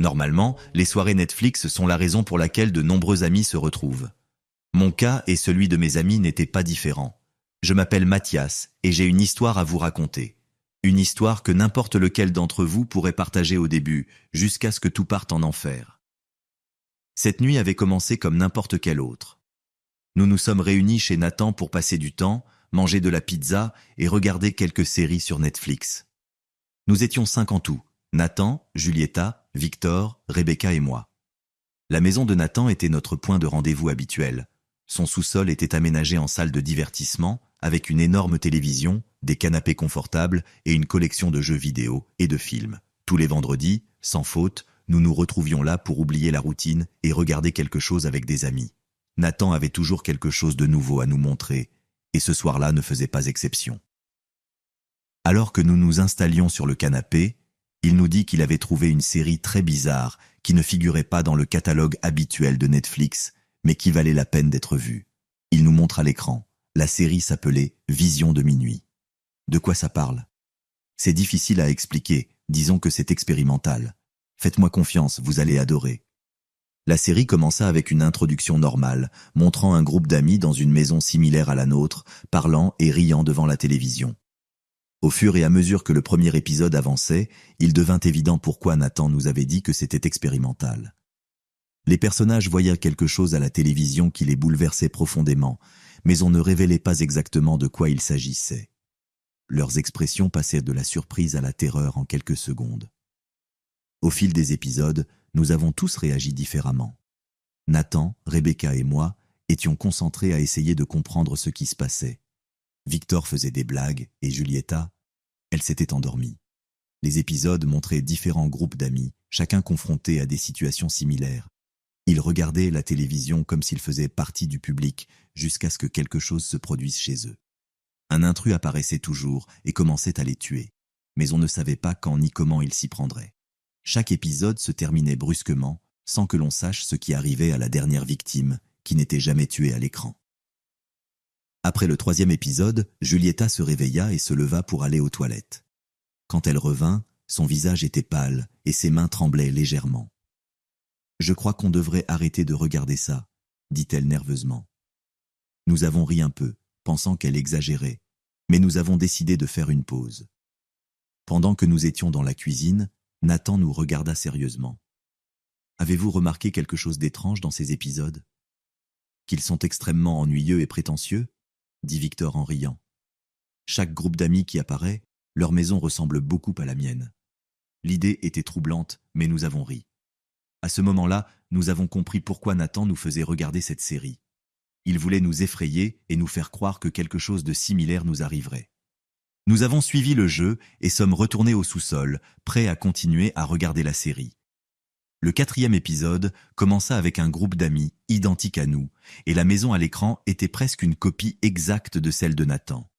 Normalement, les soirées Netflix sont la raison pour laquelle de nombreux amis se retrouvent. Mon cas et celui de mes amis n'étaient pas différents. Je m'appelle Mathias et j'ai une histoire à vous raconter. Une histoire que n'importe lequel d'entre vous pourrait partager au début, jusqu'à ce que tout parte en enfer. Cette nuit avait commencé comme n'importe quelle autre. Nous nous sommes réunis chez Nathan pour passer du temps, manger de la pizza et regarder quelques séries sur Netflix. Nous étions 5 en tout, Nathan, Julieta, Victor, Rebecca et moi. La maison de Nathan était notre point de rendez-vous habituel. Son sous-sol était aménagé en salle de divertissement, avec une énorme télévision, des canapés confortables et une collection de jeux vidéo et de films. Tous les vendredis, sans faute, nous nous retrouvions là pour oublier la routine et regarder quelque chose avec des amis. Nathan avait toujours quelque chose de nouveau à nous montrer, et ce soir-là ne faisait pas exception. Alors que nous nous installions sur le canapé, il nous dit qu'il avait trouvé une série très bizarre qui ne figurait pas dans le catalogue habituel de Netflix, mais qui valait la peine d'être vue. Il nous montre à l'écran. La série s'appelait « Vision de minuit ». De quoi ça parle? C'est difficile à expliquer, disons que c'est expérimental. Faites-moi confiance, vous allez adorer. La série commença avec une introduction normale, montrant un groupe d'amis dans une maison similaire à la nôtre, parlant et riant devant la télévision. Au fur et à mesure que le premier épisode avançait, il devint évident pourquoi Nathan nous avait dit que c'était expérimental. Les personnages voyaient quelque chose à la télévision qui les bouleversait profondément, mais on ne révélait pas exactement de quoi il s'agissait. Leurs expressions passaient de la surprise à la terreur en quelques secondes. Au fil des épisodes, nous avons tous réagi différemment. Nathan, Rebecca et moi étions concentrés à essayer de comprendre ce qui se passait. Victor faisait des blagues et Julieta, elle s'était endormie. Les épisodes montraient différents groupes d'amis, chacun confronté à des situations similaires. Ils regardaient la télévision comme s'ils faisaient partie du public jusqu'à ce que quelque chose se produise chez eux. Un intrus apparaissait toujours et commençait à les tuer, mais on ne savait pas quand ni comment il s'y prendrait. Chaque épisode se terminait brusquement, sans que l'on sache ce qui arrivait à la dernière victime, qui n'était jamais tuée à l'écran. Après le 3e épisode, Julieta se réveilla et se leva pour aller aux toilettes. Quand elle revint, son visage était pâle et ses mains tremblaient légèrement. « Je crois qu'on devrait arrêter de regarder ça », dit-elle nerveusement. Nous avons ri un peu, pensant qu'elle exagérait, mais nous avons décidé de faire une pause. Pendant que nous étions dans la cuisine, Nathan nous regarda sérieusement. « Avez-vous remarqué quelque chose d'étrange dans ces épisodes ? Qu'ils sont extrêmement ennuyeux et prétentieux ?» dit Victor en riant. « Chaque groupe d'amis qui apparaît, leur maison ressemble beaucoup à la mienne. » L'idée était troublante, mais nous avons ri. À ce moment-là, nous avons compris pourquoi Nathan nous faisait regarder cette série. Il voulait nous effrayer et nous faire croire que quelque chose de similaire nous arriverait. Nous avons suivi le jeu et sommes retournés au sous-sol, prêts à continuer à regarder la série. Le 4e épisode commença avec un groupe d'amis identiques à nous, et la maison à l'écran était presque une copie exacte de celle de Nathan.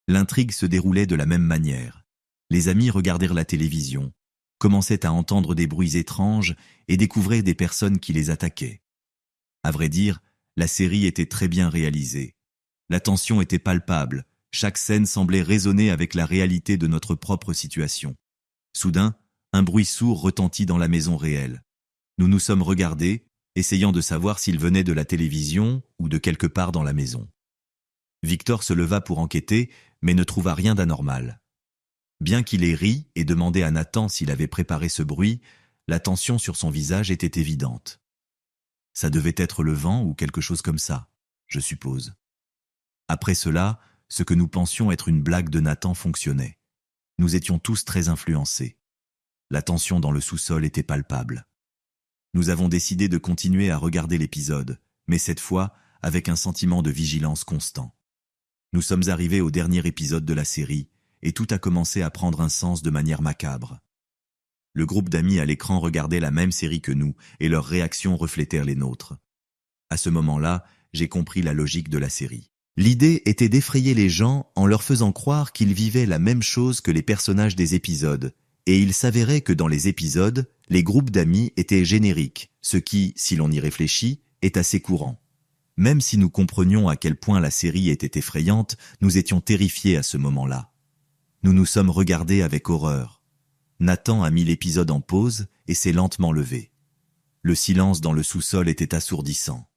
L'intrigue se déroulait de la même manière. Les amis regardèrent la télévision, commençaient à entendre des bruits étranges et découvraient des personnes qui les attaquaient. À vrai dire, la série était très bien réalisée. La tension était palpable, chaque scène semblait résonner avec la réalité de notre propre situation. Soudain, un bruit sourd retentit dans la maison réelle. Nous nous sommes regardés, essayant de savoir s'il venait de la télévision ou de quelque part dans la maison. Victor se leva pour enquêter, mais ne trouva rien d'anormal. Bien qu'il ait ri et demandé à Nathan s'il avait préparé ce bruit, la tension sur son visage était évidente. Ça devait être le vent ou quelque chose comme ça, je suppose. Après cela, ce que nous pensions être une blague de Nathan fonctionnait. Nous étions tous très influencés. La tension dans le sous-sol était palpable. Nous avons décidé de continuer à regarder l'épisode, mais cette fois avec un sentiment de vigilance constant. Nous sommes arrivés au dernier épisode de la série, et tout a commencé à prendre un sens de manière macabre. Le groupe d'amis à l'écran regardait la même série que nous, et leurs réactions reflétèrent les nôtres. À ce moment-là, j'ai compris la logique de la série. L'idée était d'effrayer les gens en leur faisant croire qu'ils vivaient la même chose que les personnages des épisodes, et il s'avérait que dans les épisodes, les groupes d'amis étaient génériques, ce qui, si l'on y réfléchit, est assez courant. Même si nous comprenions à quel point la série était effrayante, nous étions terrifiés à ce moment-là. Nous nous sommes regardés avec horreur. Nathan a mis l'épisode en pause et s'est lentement levé. Le silence dans le sous-sol était assourdissant.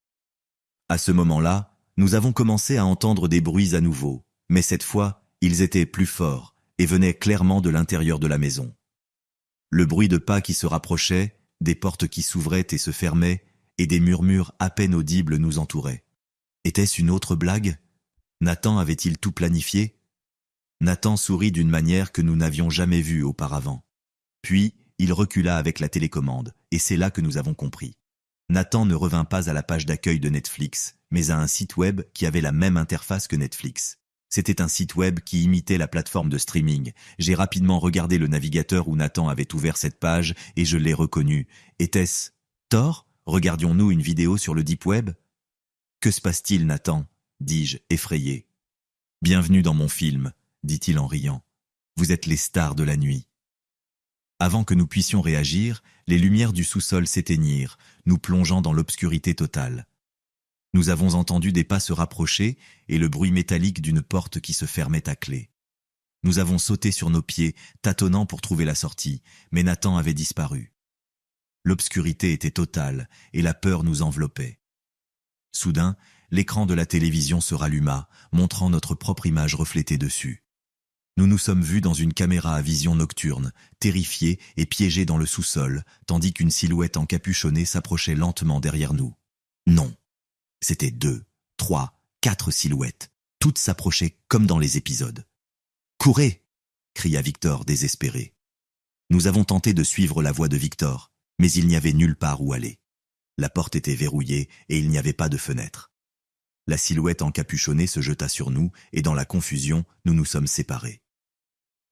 À ce moment-là, nous avons commencé à entendre des bruits à nouveau, mais cette fois, ils étaient plus forts et venaient clairement de l'intérieur de la maison. Le bruit de pas qui se rapprochaient, des portes qui s'ouvraient et se fermaient, et des murmures à peine audibles nous entouraient. Était-ce une autre blague? Nathan avait-il tout planifié? Nathan sourit d'une manière que nous n'avions jamais vue auparavant. Puis, il recula avec la télécommande, et c'est là que nous avons compris. Nathan ne revint pas à la page d'accueil de Netflix, mais à un site web qui avait la même interface que Netflix. C'était un site web qui imitait la plateforme de streaming. J'ai rapidement regardé le navigateur où Nathan avait ouvert cette page, et je l'ai reconnu. Était-ce Tor? Regardions-nous une vidéo sur le Deep Web? Que se passe-t-il, Nathan? Dis-je, effrayé. Bienvenue dans mon film, dit-il en riant. Vous êtes les stars de la nuit. Avant que nous puissions réagir, les lumières du sous-sol s'éteignirent, nous plongeant dans l'obscurité totale. Nous avons entendu des pas se rapprocher et le bruit métallique d'une porte qui se fermait à clé. Nous avons sauté sur nos pieds, tâtonnant pour trouver la sortie, mais Nathan avait disparu. L'obscurité était totale et la peur nous enveloppait. Soudain, l'écran de la télévision se ralluma, montrant notre propre image reflétée dessus. Nous nous sommes vus dans une caméra à vision nocturne, terrifiés et piégés dans le sous-sol, tandis qu'une silhouette encapuchonnée s'approchait lentement derrière nous. Non, c'était 2, 3, 4 silhouettes. Toutes s'approchaient comme dans les épisodes. « Courez !» cria Victor, désespéré. Nous avons tenté de suivre la voie de Victor, mais il n'y avait nulle part où aller. La porte était verrouillée et il n'y avait pas de fenêtre. La silhouette encapuchonnée se jeta sur nous et dans la confusion, nous nous sommes séparés.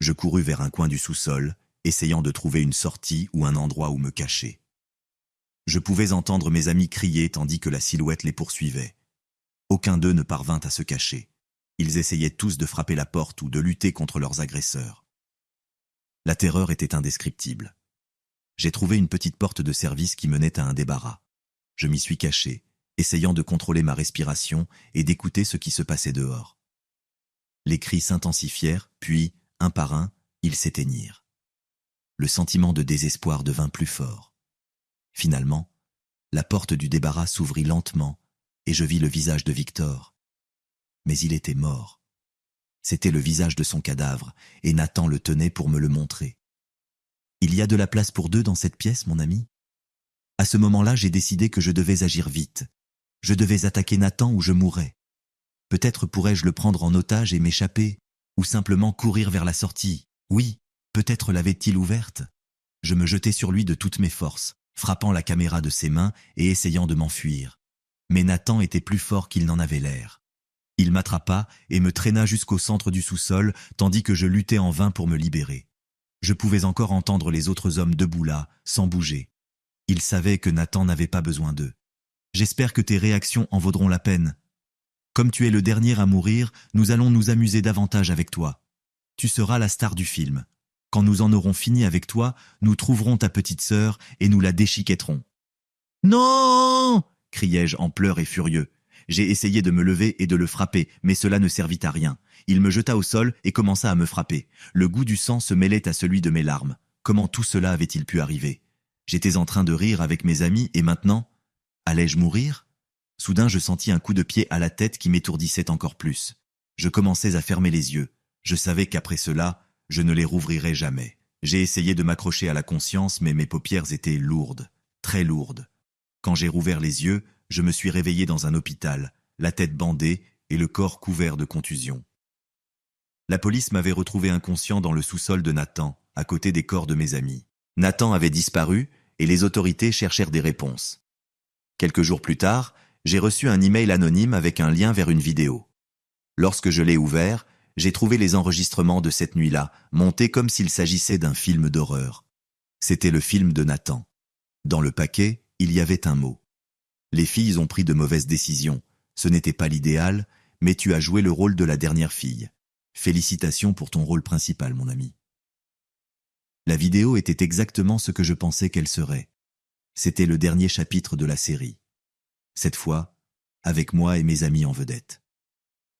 Je courus vers un coin du sous-sol, essayant de trouver une sortie ou un endroit où me cacher. Je pouvais entendre mes amis crier tandis que la silhouette les poursuivait. Aucun d'eux ne parvint à se cacher. Ils essayaient tous de frapper la porte ou de lutter contre leurs agresseurs. La terreur était indescriptible. J'ai trouvé une petite porte de service qui menait à un débarras. Je m'y suis caché, essayant de contrôler ma respiration et d'écouter ce qui se passait dehors. Les cris s'intensifièrent, puis, un par un, ils s'éteignirent. Le sentiment de désespoir devint plus fort. Finalement, la porte du débarras s'ouvrit lentement et je vis le visage de Victor. Mais il était mort. C'était le visage de son cadavre et Nathan le tenait pour me le montrer. « Il y a de la place pour 2 dans cette pièce, mon ami ?» À ce moment-là, j'ai décidé que je devais agir vite. Je devais attaquer Nathan ou je mourrais. Peut-être pourrais-je le prendre en otage et m'échapper, ou simplement courir vers la sortie. Oui, peut-être l'avait-il ouverte. Je me jetai sur lui de toutes mes forces, frappant la caméra de ses mains et essayant de m'enfuir. Mais Nathan était plus fort qu'il n'en avait l'air. Il m'attrapa et me traîna jusqu'au centre du sous-sol, tandis que je luttais en vain pour me libérer. Je pouvais encore entendre les autres hommes debout là, sans bouger. Ils savaient que Nathan n'avait pas besoin d'eux. J'espère que tes réactions en vaudront la peine. Comme tu es le dernier à mourir, nous allons nous amuser davantage avec toi. Tu seras la star du film. Quand nous en aurons fini avec toi, nous trouverons ta petite sœur et nous la déchiquetterons. « Non !» criai-je en pleurs et furieux. J'ai essayé de me lever et de le frapper, mais cela ne servit à rien. Il me jeta au sol et commença à me frapper. Le goût du sang se mêlait à celui de mes larmes. Comment tout cela avait-il pu arriver? J'étais en train de rire avec mes amis et maintenant, allais-je mourir? Soudain, je sentis un coup de pied à la tête qui m'étourdissait encore plus. Je commençais à fermer les yeux. Je savais qu'après cela, je ne les rouvrirais jamais. J'ai essayé de m'accrocher à la conscience, mais mes paupières étaient lourdes, très lourdes. Quand j'ai rouvert les yeux, je me suis réveillé dans un hôpital, la tête bandée et le corps couvert de contusions. La police m'avait retrouvé inconscient dans le sous-sol de Nathan, à côté des corps de mes amis. Nathan avait disparu et les autorités cherchèrent des réponses. Quelques jours plus tard, j'ai reçu un email anonyme avec un lien vers une vidéo. Lorsque je l'ai ouvert, j'ai trouvé les enregistrements de cette nuit-là, montés comme s'il s'agissait d'un film d'horreur. C'était le film de Nathan. Dans le paquet, il y avait un mot. Les filles ont pris de mauvaises décisions. Ce n'était pas l'idéal, mais tu as joué le rôle de la dernière fille. Félicitations pour ton rôle principal, mon ami. La vidéo était exactement ce que je pensais qu'elle serait. C'était le dernier chapitre de la série. Cette fois, avec moi et mes amis en vedette.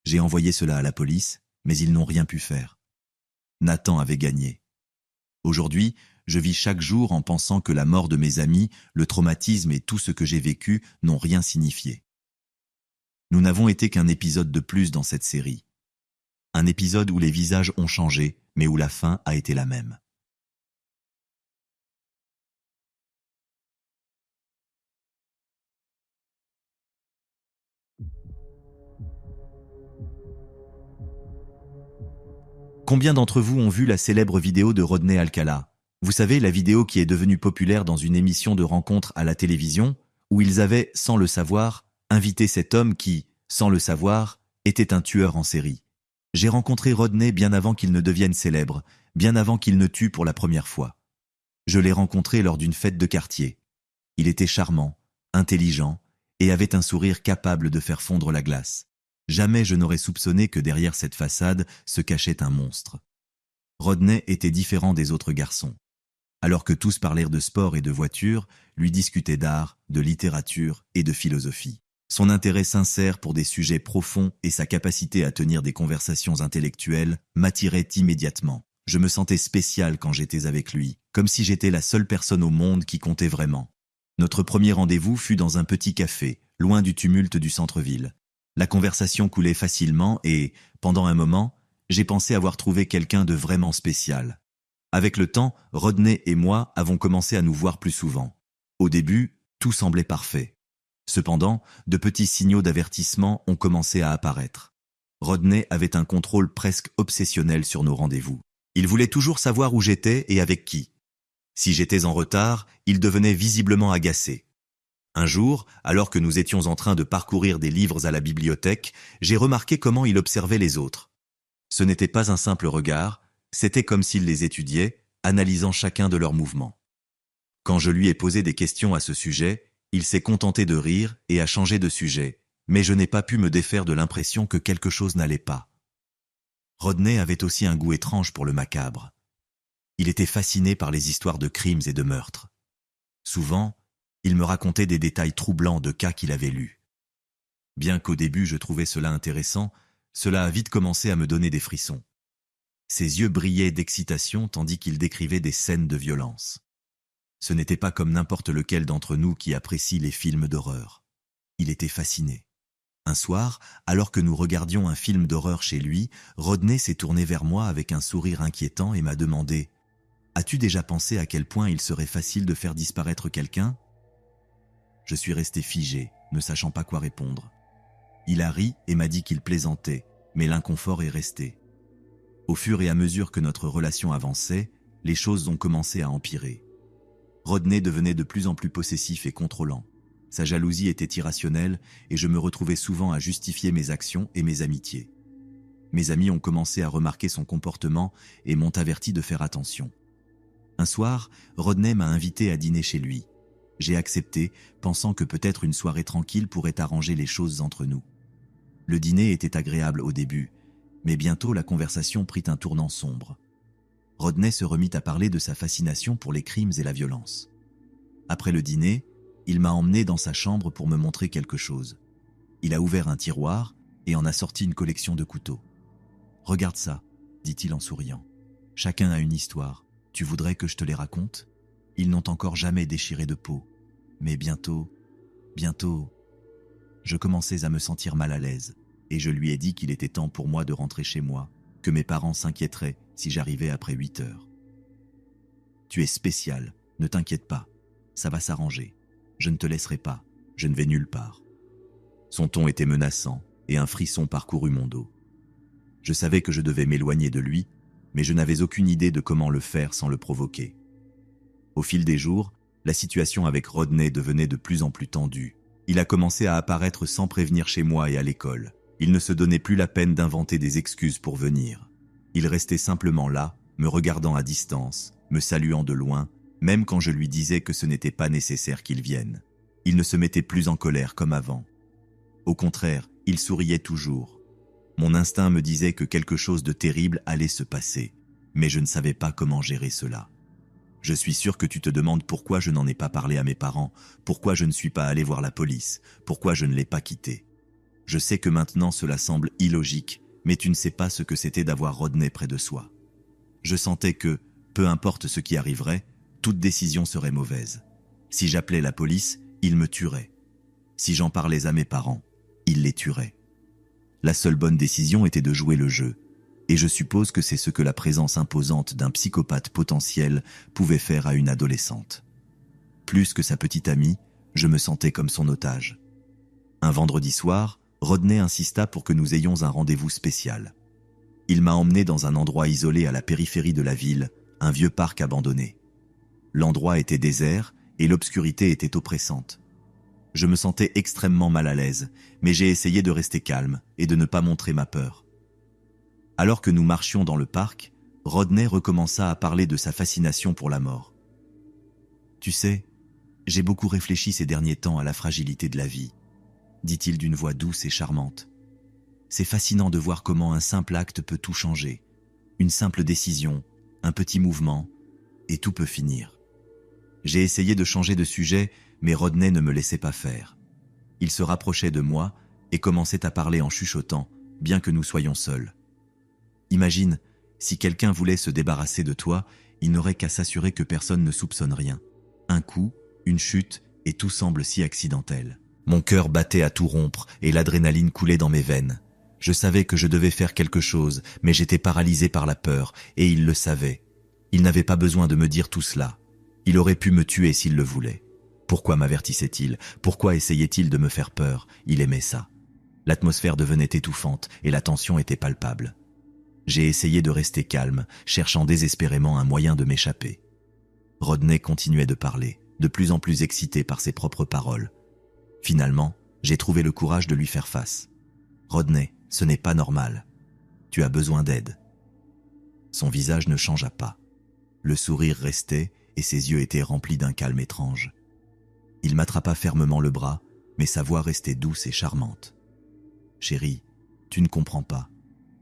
J'ai envoyé cela à la police, mais ils n'ont rien pu faire. Nathan avait gagné. Aujourd'hui, je vis chaque jour en pensant que la mort de mes amis, le traumatisme et tout ce que j'ai vécu n'ont rien signifié. Nous n'avons été qu'un épisode de plus dans cette série. Un épisode où les visages ont changé, mais où la fin a été la même. Combien d'entre vous ont vu la célèbre vidéo de Rodney Alcala? Vous savez, la vidéo qui est devenue populaire dans une émission de rencontre à la télévision, où ils avaient, sans le savoir, invité cet homme qui, sans le savoir, était un tueur en série. J'ai rencontré Rodney bien avant qu'il ne devienne célèbre, bien avant qu'il ne tue pour la première fois. Je l'ai rencontré lors d'une fête de quartier. Il était charmant, intelligent, et avait un sourire capable de faire fondre la glace. Jamais je n'aurais soupçonné que derrière cette façade se cachait un monstre. Rodney était différent des autres garçons. Alors que tous parlèrent de sport et de voitures, lui discutait d'art, de littérature et de philosophie. Son intérêt sincère pour des sujets profonds et sa capacité à tenir des conversations intellectuelles m'attiraient immédiatement. Je me sentais spécial quand j'étais avec lui, comme si j'étais la seule personne au monde qui comptait vraiment. Notre premier rendez-vous fut dans un petit café, loin du tumulte du centre-ville. La conversation coulait facilement et, pendant un moment, j'ai pensé avoir trouvé quelqu'un de vraiment spécial. Avec le temps, Rodney et moi avons commencé à nous voir plus souvent. Au début, tout semblait parfait. Cependant, de petits signaux d'avertissement ont commencé à apparaître. Rodney avait un contrôle presque obsessionnel sur nos rendez-vous. Il voulait toujours savoir où j'étais et avec qui. Si j'étais en retard, il devenait visiblement agacé. Un jour, alors que nous étions en train de parcourir des livres à la bibliothèque, j'ai remarqué comment il observait les autres. Ce n'était pas un simple regard, c'était comme s'il les étudiait, analysant chacun de leurs mouvements. Quand je lui ai posé des questions à ce sujet, il s'est contenté de rire et a changé de sujet, mais je n'ai pas pu me défaire de l'impression que quelque chose n'allait pas. Rodney avait aussi un goût étrange pour le macabre. Il était fasciné par les histoires de crimes et de meurtres. Souvent, il me racontait des détails troublants de cas qu'il avait lus. Bien qu'au début je trouvais cela intéressant, cela a vite commencé à me donner des frissons. Ses yeux brillaient d'excitation tandis qu'il décrivait des scènes de violence. Ce n'était pas comme n'importe lequel d'entre nous qui apprécie les films d'horreur. Il était fasciné. Un soir, alors que nous regardions un film d'horreur chez lui, Rodney s'est tourné vers moi avec un sourire inquiétant et m'a demandé « As-tu déjà pensé à quel point il serait facile de faire disparaître quelqu'un ?» Je suis resté figé, ne sachant pas quoi répondre. Il a ri et m'a dit qu'il plaisantait, mais l'inconfort est resté. Au fur et à mesure que notre relation avançait, les choses ont commencé à empirer. Rodney devenait de plus en plus possessif et contrôlant. Sa jalousie était irrationnelle et je me retrouvais souvent à justifier mes actions et mes amitiés. Mes amis ont commencé à remarquer son comportement et m'ont averti de faire attention. Un soir, Rodney m'a invité à dîner chez lui. J'ai accepté, pensant que peut-être une soirée tranquille pourrait arranger les choses entre nous. Le dîner était agréable au début, mais bientôt la conversation prit un tournant sombre. Rodney se remit à parler de sa fascination pour les crimes et la violence. Après le dîner, il m'a emmené dans sa chambre pour me montrer quelque chose. Il a ouvert un tiroir et en a sorti une collection de couteaux. « Regarde ça », dit-il en souriant. « Chacun a une histoire. Tu voudrais que je te les raconte ? Ils n'ont encore jamais déchiré de peau. Mais bientôt... » Je commençais à me sentir mal à l'aise et je lui ai dit qu'il était temps pour moi de rentrer chez moi, que mes parents s'inquiéteraient si j'arrivais après 8 heures. « Tu es spécial, ne t'inquiète pas, ça va s'arranger. Je ne te laisserai pas, je ne vais nulle part. » Son ton était menaçant et un frisson parcourut mon dos. Je savais que je devais m'éloigner de lui, mais je n'avais aucune idée de comment le faire sans le provoquer. Au fil des jours, la situation avec Rodney devenait de plus en plus tendue. Il a commencé à apparaître sans prévenir chez moi et à l'école. Il ne se donnait plus la peine d'inventer des excuses pour venir. Il restait simplement là, me regardant à distance, me saluant de loin, même quand je lui disais que ce n'était pas nécessaire qu'il vienne. Il ne se mettait plus en colère comme avant. Au contraire, il souriait toujours. Mon instinct me disait que quelque chose de terrible allait se passer, mais je ne savais pas comment gérer cela. Je suis sûr que tu te demandes pourquoi je n'en ai pas parlé à mes parents, pourquoi je ne suis pas allé voir la police, pourquoi je ne l'ai pas quitté. Je sais que maintenant cela semble illogique, mais tu ne sais pas ce que c'était d'avoir Rodney près de soi. Je sentais que, peu importe ce qui arriverait, toute décision serait mauvaise. Si j'appelais la police, ils me tueraient. Si j'en parlais à mes parents, ils les tueraient. La seule bonne décision était de jouer le jeu, et je suppose que c'est ce que la présence imposante d'un psychopathe potentiel pouvait faire à une adolescente. Plus que sa petite amie, je me sentais comme son otage. Un vendredi soir, Rodney insista pour que nous ayons un rendez-vous spécial. Il m'a emmené dans un endroit isolé à la périphérie de la ville, un vieux parc abandonné. L'endroit était désert et l'obscurité était oppressante. Je me sentais extrêmement mal à l'aise, mais j'ai essayé de rester calme et de ne pas montrer ma peur. Alors que nous marchions dans le parc, Rodney recommença à parler de sa fascination pour la mort. « Tu sais, j'ai beaucoup réfléchi ces derniers temps à la fragilité de la vie, » dit-il d'une voix douce et charmante. « C'est fascinant de voir comment un simple acte peut tout changer. Une simple décision, un petit mouvement, et tout peut finir. » J'ai essayé de changer de sujet, mais Rodney ne me laissait pas faire. Il se rapprochait de moi et commençait à parler en chuchotant, bien que nous soyons seuls. Imagine, si quelqu'un voulait se débarrasser de toi, il n'aurait qu'à s'assurer que personne ne soupçonne rien. Un coup, une chute, et tout semble si accidentel. Mon cœur battait à tout rompre et l'adrénaline coulait dans mes veines. Je savais que je devais faire quelque chose, mais j'étais paralysé par la peur, et il le savait. Il n'avait pas besoin de me dire tout cela. Il aurait pu me tuer s'il le voulait. Pourquoi m'avertissait-il? Pourquoi essayait-il de me faire peur? Il aimait ça. L'atmosphère devenait étouffante et la tension était palpable. J'ai essayé de rester calme, cherchant désespérément un moyen de m'échapper. Rodney continuait de parler, de plus en plus excité par ses propres paroles. Finalement, j'ai trouvé le courage de lui faire face. « Rodney, ce n'est pas normal. Tu as besoin d'aide. » Son visage ne changea pas. Le sourire restait et ses yeux étaient remplis d'un calme étrange. Il m'attrapa fermement le bras, mais sa voix restait douce et charmante. « Chérie, tu ne comprends pas.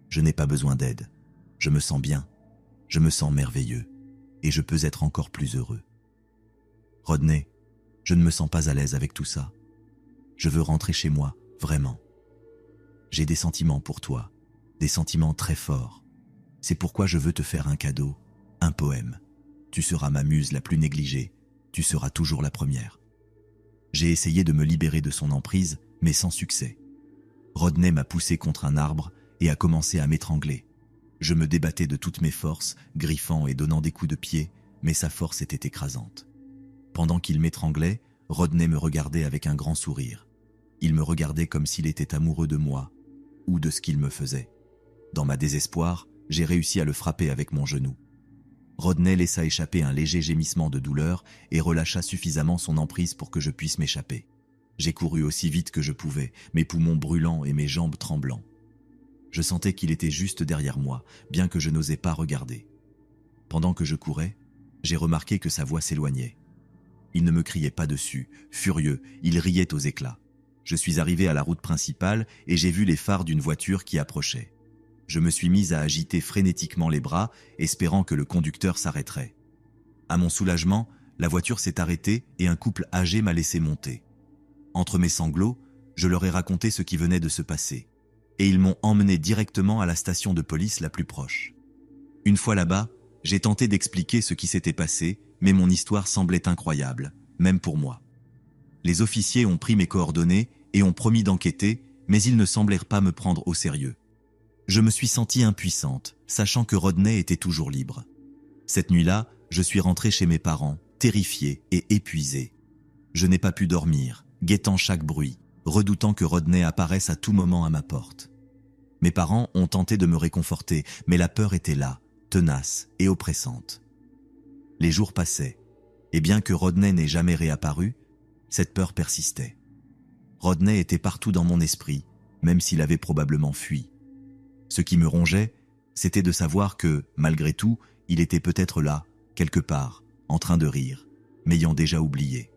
Je n'ai pas besoin d'aide. Je me sens bien. Je me sens merveilleux. Et je peux être encore plus heureux. Rodney, je ne me sens pas à l'aise avec tout ça. Je veux rentrer chez moi, vraiment. J'ai des sentiments pour toi, des sentiments très forts. C'est pourquoi je veux te faire un cadeau, un poème. Tu seras ma muse la plus négligée. Tu seras toujours la première. » J'ai essayé de me libérer de son emprise, mais sans succès. Rodney m'a poussé contre un arbre et a commencé à m'étrangler. Je me débattais de toutes mes forces, griffant et donnant des coups de pied, mais sa force était écrasante. Pendant qu'il m'étranglait, Rodney me regardait avec un grand sourire. Il me regardait comme s'il était amoureux de moi, ou de ce qu'il me faisait. Dans ma désespoir, j'ai réussi à le frapper avec mon genou. Rodney laissa échapper un léger gémissement de douleur et relâcha suffisamment son emprise pour que je puisse m'échapper. J'ai couru aussi vite que je pouvais, mes poumons brûlants et mes jambes tremblants. Je sentais qu'il était juste derrière moi, bien que je n'osais pas regarder. Pendant que je courais, j'ai remarqué que sa voix s'éloignait. Il ne me criait pas dessus, furieux, il riait aux éclats. Je suis arrivé à la route principale et j'ai vu les phares d'une voiture qui approchait. Je me suis mis à agiter frénétiquement les bras, espérant que le conducteur s'arrêterait. À mon soulagement, la voiture s'est arrêtée et un couple âgé m'a laissé monter. Entre mes sanglots, je leur ai raconté ce qui venait de se passer, et ils m'ont emmené directement à la station de police la plus proche. Une fois là-bas, j'ai tenté d'expliquer ce qui s'était passé, mais mon histoire semblait incroyable, même pour moi. Les officiers ont pris mes coordonnées et ont promis d'enquêter, mais ils ne semblèrent pas me prendre au sérieux. Je me suis sentie impuissante, sachant que Rodney était toujours libre. Cette nuit-là, je suis rentré chez mes parents, terrifié et épuisé. Je n'ai pas pu dormir, guettant chaque bruit, redoutant que Rodney apparaisse à tout moment à ma porte. Mes parents ont tenté de me réconforter, mais la peur était là, tenace et oppressante. Les jours passaient, et bien que Rodney n'ait jamais réapparu, cette peur persistait. Rodney était partout dans mon esprit, même s'il avait probablement fui. Ce qui me rongeait, c'était de savoir que, malgré tout, il était peut-être là, quelque part, en train de rire, m'ayant déjà oublié.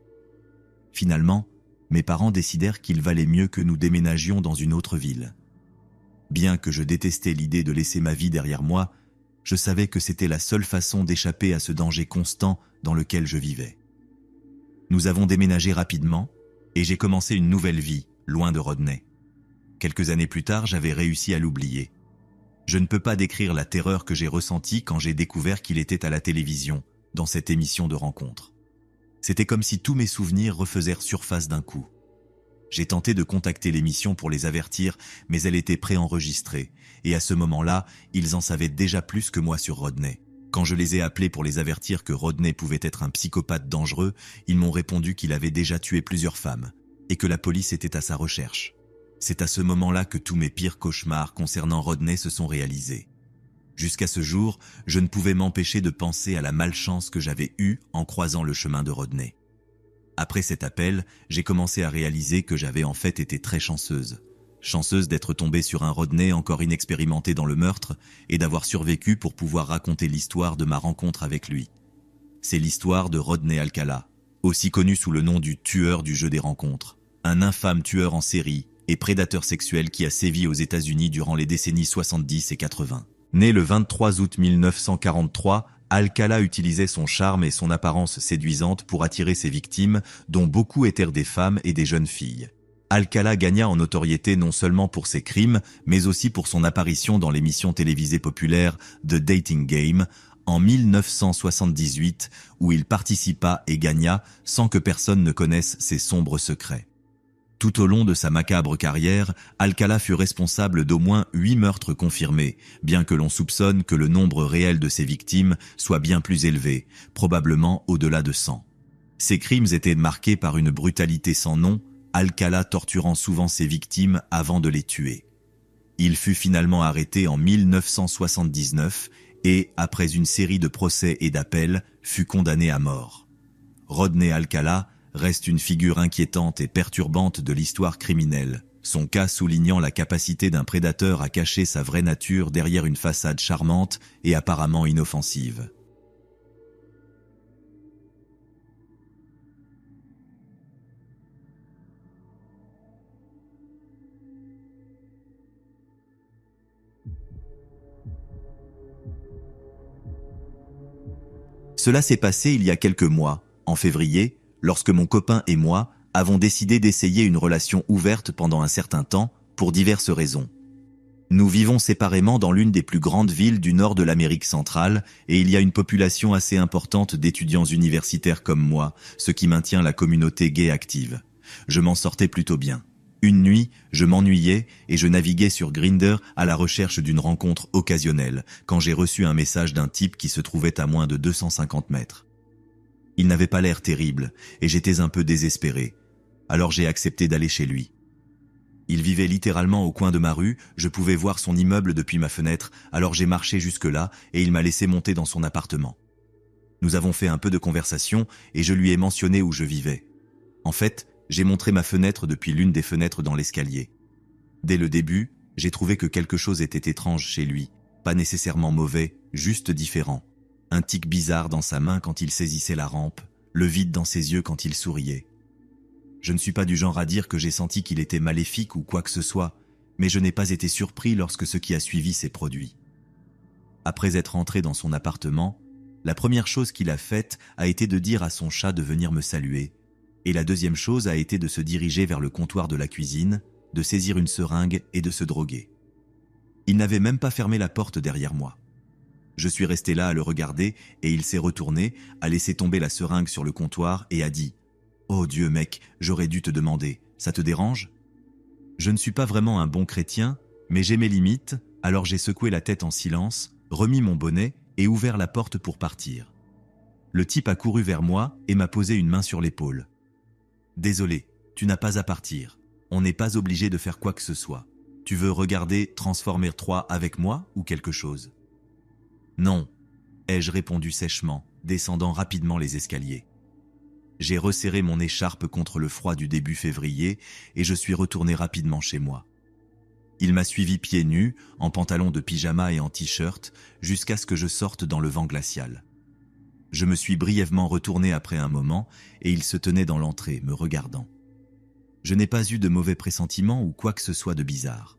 Finalement, mes parents décidèrent qu'il valait mieux que nous déménagions dans une autre ville. Bien que je détestais l'idée de laisser ma vie derrière moi, je savais que c'était la seule façon d'échapper à ce danger constant dans lequel je vivais. Nous avons déménagé rapidement, et j'ai commencé une nouvelle vie, loin de Rodney. Quelques années plus tard, j'avais réussi à l'oublier. Je ne peux pas décrire la terreur que j'ai ressentie quand j'ai découvert qu'il était à la télévision, dans cette émission de rencontre. C'était comme si tous mes souvenirs refaisèrent surface d'un coup. J'ai tenté de contacter l'émission pour les avertir, mais elle était préenregistrée, et à ce moment-là, ils en savaient déjà plus que moi sur Rodney. Quand je les ai appelés pour les avertir que Rodney pouvait être un psychopathe dangereux, ils m'ont répondu qu'il avait déjà tué plusieurs femmes, et que la police était à sa recherche. C'est à ce moment-là que tous mes pires cauchemars concernant Rodney se sont réalisés. Jusqu'à ce jour, je ne pouvais m'empêcher de penser à la malchance que j'avais eue en croisant le chemin de Rodney. Après cet appel, j'ai commencé à réaliser que j'avais en fait été très chanceuse. Chanceuse d'être tombée sur un Rodney encore inexpérimenté dans le meurtre et d'avoir survécu pour pouvoir raconter l'histoire de ma rencontre avec lui. C'est l'histoire de Rodney Alcala, aussi connu sous le nom du tueur du jeu des rencontres. Un infâme tueur en série et prédateur sexuel qui a sévi aux États-Unis durant les décennies 70 et 80. Né le 23 août 1943, Alcala utilisait son charme et son apparence séduisante pour attirer ses victimes, dont beaucoup étaient des femmes et des jeunes filles. Alcala gagna en notoriété non seulement pour ses crimes, mais aussi pour son apparition dans l'émission télévisée populaire The Dating Game en 1978, où il participa et gagna sans que personne ne connaisse ses sombres secrets. Tout au long de sa macabre carrière, Alcala fut responsable d'au moins 8 meurtres confirmés, bien que l'on soupçonne que le nombre réel de ses victimes soit bien plus élevé, probablement au-delà de 100. Ces crimes étaient marqués par une brutalité sans nom, Alcala torturant souvent ses victimes avant de les tuer. Il fut finalement arrêté en 1979 et, après une série de procès et d'appels, fut condamné à mort. Rodney Alcala reste une figure inquiétante et perturbante de l'histoire criminelle, son cas soulignant la capacité d'un prédateur à cacher sa vraie nature derrière une façade charmante et apparemment inoffensive. Cela s'est passé il y a quelques mois, en février, lorsque mon copain et moi avons décidé d'essayer une relation ouverte pendant un certain temps pour diverses raisons. Nous vivons séparément dans l'une des plus grandes villes du nord de l'Amérique centrale et il y a une population assez importante d'étudiants universitaires comme moi, ce qui maintient la communauté gay active. Je m'en sortais plutôt bien. Une nuit, je m'ennuyais et je naviguais sur Grindr à la recherche d'une rencontre occasionnelle quand j'ai reçu un message d'un type qui se trouvait à moins de 250 mètres. Il n'avait pas l'air terrible et j'étais un peu désespéré. Alors j'ai accepté d'aller chez lui. Il vivait littéralement au coin de ma rue, je pouvais voir son immeuble depuis ma fenêtre, alors j'ai marché jusque-là et il m'a laissé monter dans son appartement. Nous avons fait un peu de conversation et je lui ai mentionné où je vivais. En fait, j'ai montré ma fenêtre depuis l'une des fenêtres dans l'escalier. Dès le début, j'ai trouvé que quelque chose était étrange chez lui, pas nécessairement mauvais, juste différent. Un tic bizarre dans sa main quand il saisissait la rampe, le vide dans ses yeux quand il souriait. Je ne suis pas du genre à dire que j'ai senti qu'il était maléfique ou quoi que ce soit, mais je n'ai pas été surpris lorsque ce qui a suivi s'est produit. Après être entré dans son appartement, la première chose qu'il a faite a été de dire à son chat de venir me saluer, et la deuxième chose a été de se diriger vers le comptoir de la cuisine, de saisir une seringue et de se droguer. Il n'avait même pas fermé la porte derrière moi. Je suis resté là à le regarder et il s'est retourné, a laissé tomber la seringue sur le comptoir et a dit « Oh Dieu mec, j'aurais dû te demander, ça te dérange ?» Je ne suis pas vraiment un bon chrétien, mais j'ai mes limites, alors j'ai secoué la tête en silence, remis mon bonnet et ouvert la porte pour partir. Le type a couru vers moi et m'a posé une main sur l'épaule. « Désolé, tu n'as pas à partir. On n'est pas obligé de faire quoi que ce soit. Tu veux regarder Transformers 3 avec moi ou quelque chose ?» « Non », ai-je répondu sèchement, descendant rapidement les escaliers. J'ai resserré mon écharpe contre le froid du début février et je suis retourné rapidement chez moi. Il m'a suivi pieds nus, en pantalon de pyjama et en t-shirt, jusqu'à ce que je sorte dans le vent glacial. Je me suis brièvement retourné après un moment et il se tenait dans l'entrée, me regardant. Je n'ai pas eu de mauvais pressentiments ou quoi que ce soit de bizarre.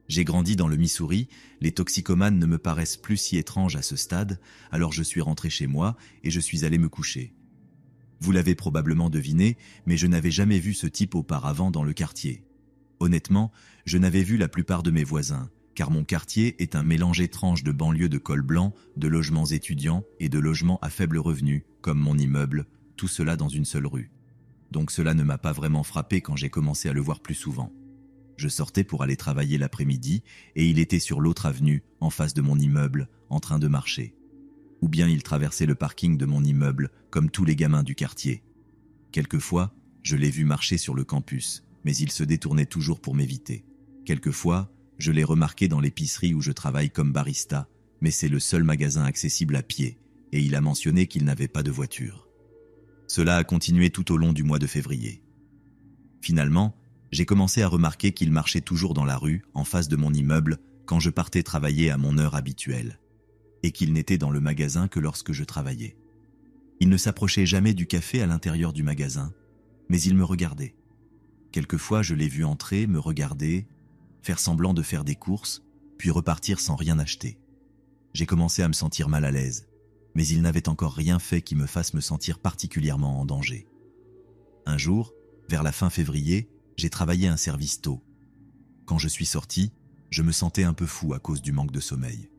J'ai grandi dans le Missouri, les toxicomanes ne me paraissent plus si étranges à ce stade, alors je suis rentré chez moi et je suis allé me coucher. Vous l'avez probablement deviné, mais je n'avais jamais vu ce type auparavant dans le quartier. Honnêtement, je n'avais vu la plupart de mes voisins, car mon quartier est un mélange étrange de banlieues de col blanc, de logements étudiants et de logements à faible revenu, comme mon immeuble, tout cela dans une seule rue. Donc cela ne m'a pas vraiment frappé quand j'ai commencé à le voir plus souvent. Je sortais pour aller travailler l'après-midi et il était sur l'autre avenue, en face de mon immeuble, en train de marcher. Ou bien il traversait le parking de mon immeuble, comme tous les gamins du quartier. Quelquefois, je l'ai vu marcher sur le campus, mais il se détournait toujours pour m'éviter. Quelquefois, je l'ai remarqué dans l'épicerie où je travaille comme barista, mais c'est le seul magasin accessible à pied, et il a mentionné qu'il n'avait pas de voiture. Cela a continué tout au long du mois de février. Finalement, j'ai commencé à remarquer qu'il marchait toujours dans la rue, en face de mon immeuble, quand je partais travailler à mon heure habituelle, et qu'il n'était dans le magasin que lorsque je travaillais. Il ne s'approchait jamais du café à l'intérieur du magasin, mais il me regardait. Quelquefois, je l'ai vu entrer, me regarder, faire semblant de faire des courses, puis repartir sans rien acheter. J'ai commencé à me sentir mal à l'aise, mais il n'avait encore rien fait qui me fasse me sentir particulièrement en danger. Un jour, vers la fin février, j'ai travaillé un service tôt. Quand je suis sorti, je me sentais un peu fou à cause du manque de sommeil.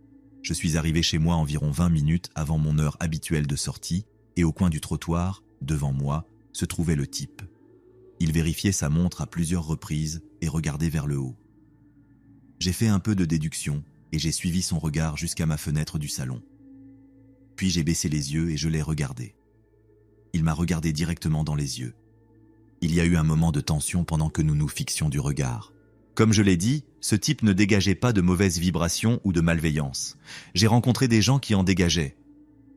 Je suis arrivé chez moi environ 20 minutes avant mon heure habituelle de sortie, et au coin du trottoir, devant moi, se trouvait le type. Il vérifiait sa montre à plusieurs reprises et regardait vers le haut. J'ai fait un peu de déduction et j'ai suivi son regard jusqu'à ma fenêtre du salon. Puis j'ai baissé les yeux et je l'ai regardé. Il m'a regardé directement dans les yeux. Il y a eu un moment de tension pendant que nous nous fixions du regard. Comme je l'ai dit, ce type ne dégageait pas de mauvaises vibrations ou de malveillance. J'ai rencontré des gens qui en dégageaient.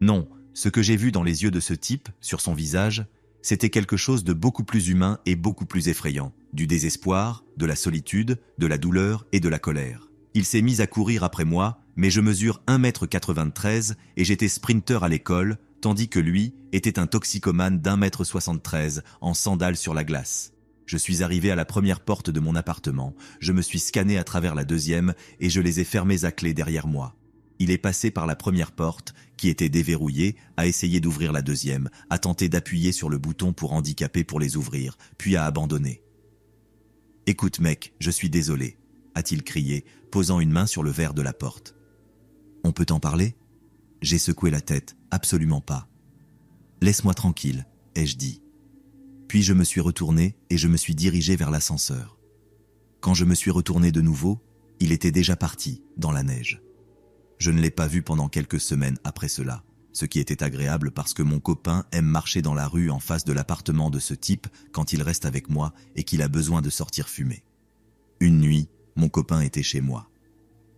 Non, ce que j'ai vu dans les yeux de ce type, sur son visage, c'était quelque chose de beaucoup plus humain et beaucoup plus effrayant. Du désespoir, de la solitude, de la douleur et de la colère. Il s'est mis à courir après moi, mais je mesure 1,93 m et j'étais sprinter à l'école, tandis que lui était un toxicomane d'1,73 m en sandales sur la glace. Je suis arrivé à la première porte de mon appartement, je me suis scanné à travers la deuxième et je les ai fermées à clé derrière moi. Il est passé par la première porte, qui était déverrouillée, a essayé d'ouvrir la deuxième, a tenté d'appuyer sur le bouton pour handicaper pour les ouvrir, puis a abandonné. « Écoute mec, je suis désolé », a-t-il crié, posant une main sur le verre de la porte. « On peut t'en parler ?» J'ai secoué la tête, absolument pas. « Laisse-moi tranquille », ai-je dit. Puis je me suis retourné et je me suis dirigé vers l'ascenseur. Quand je me suis retourné de nouveau, il était déjà parti, dans la neige. Je ne l'ai pas vu pendant quelques semaines après cela, ce qui était agréable parce que mon copain aime marcher dans la rue en face de l'appartement de ce type quand il reste avec moi et qu'il a besoin de sortir fumer. Une nuit, mon copain était chez moi.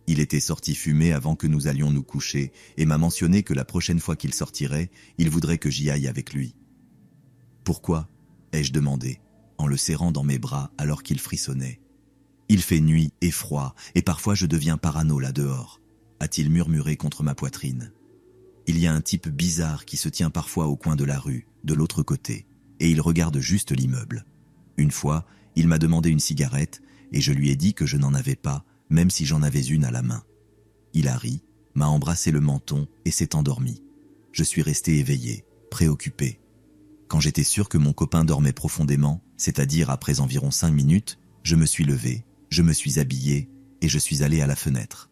Il était sorti fumer avant que nous allions nous coucher et m'a mentionné que la prochaine fois qu'il sortirait, il voudrait que j'y aille avec lui. « Pourquoi ?» ai-je demandé, en le serrant dans mes bras alors qu'il frissonnait. « Il fait nuit et froid et parfois je deviens parano là dehors », a-t-il murmuré contre ma poitrine. Il y a un type bizarre qui se tient parfois au coin de la rue, de l'autre côté, et il regarde juste l'immeuble. Une fois, il m'a demandé une cigarette et je lui ai dit que je n'en avais pas, même si j'en avais une à la main. Il a ri, m'a embrassé le menton et s'est endormi. Je suis resté éveillé, préoccupé. Quand j'étais sûr que mon copain dormait profondément, c'est-à-dire après environ 5 minutes, je me suis levé, je me suis habillé et je suis allé à la fenêtre.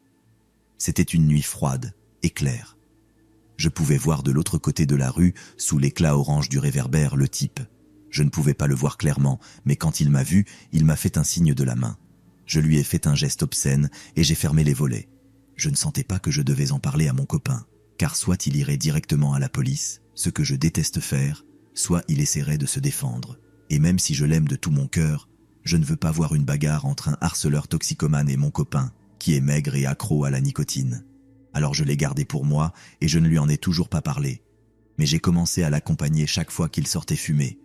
C'était une nuit froide et claire. Je pouvais voir de l'autre côté de la rue, sous l'éclat orange du réverbère, le type. Je ne pouvais pas le voir clairement, mais quand il m'a vu, il m'a fait un signe de la main. Je lui ai fait un geste obscène et j'ai fermé les volets. Je ne sentais pas que je devais en parler à mon copain, car soit il irait directement à la police, ce que je déteste faire, soit il essaierait de se défendre. Et même si je l'aime de tout mon cœur, je ne veux pas voir une bagarre entre un harceleur toxicomane et mon copain, qui est maigre et accro à la nicotine. Alors je l'ai gardé pour moi et je ne lui en ai toujours pas parlé. Mais j'ai commencé à l'accompagner chaque fois qu'il sortait fumer.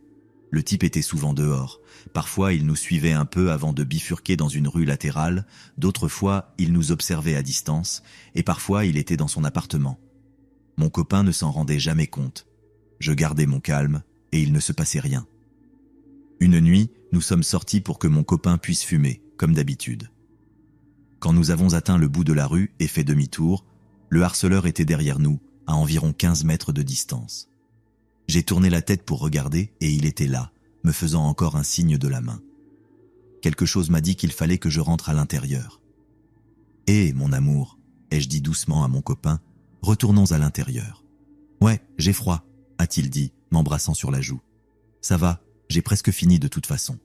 Le type était souvent dehors. Parfois, il nous suivait un peu avant de bifurquer dans une rue latérale. D'autres fois, il nous observait à distance. Et parfois, il était dans son appartement. Mon copain ne s'en rendait jamais compte. Je gardais mon calme et il ne se passait rien. Une nuit, nous sommes sortis pour que mon copain puisse fumer, comme d'habitude. Quand nous avons atteint le bout de la rue et fait demi-tour, le harceleur était derrière nous, à environ 15 mètres de distance. J'ai tourné la tête pour regarder et il était là, me faisant encore un signe de la main. Quelque chose m'a dit qu'il fallait que je rentre à l'intérieur. « Hé, mon amour !» ai-je dit doucement à mon copain, « retournons à l'intérieur. »« Ouais, j'ai froid », a-t-il dit, m'embrassant sur la joue. « Ça va, j'ai presque fini de toute façon. »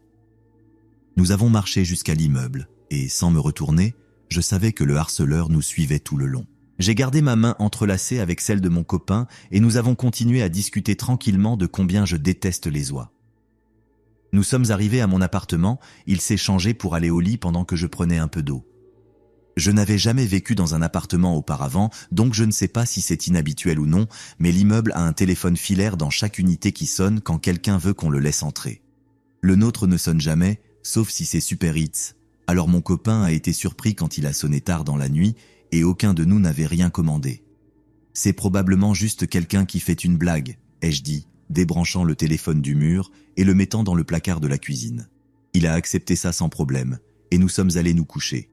Nous avons marché jusqu'à l'immeuble, et sans me retourner, je savais que le harceleur nous suivait tout le long. J'ai gardé ma main entrelacée avec celle de mon copain et nous avons continué à discuter tranquillement de combien je déteste les oies. Nous sommes arrivés à mon appartement, il s'est changé pour aller au lit pendant que je prenais un peu d'eau. Je n'avais jamais vécu dans un appartement auparavant, donc je ne sais pas si c'est inhabituel ou non, mais l'immeuble a un téléphone filaire dans chaque unité qui sonne quand quelqu'un veut qu'on le laisse entrer. Le nôtre ne sonne jamais, sauf si c'est Super Eats. Alors mon copain a été surpris quand il a sonné tard dans la nuit et aucun de nous n'avait rien commandé. « C'est probablement juste quelqu'un qui fait une blague », ai-je dit, débranchant le téléphone du mur et le mettant dans le placard de la cuisine. Il a accepté ça sans problème et nous sommes allés nous coucher.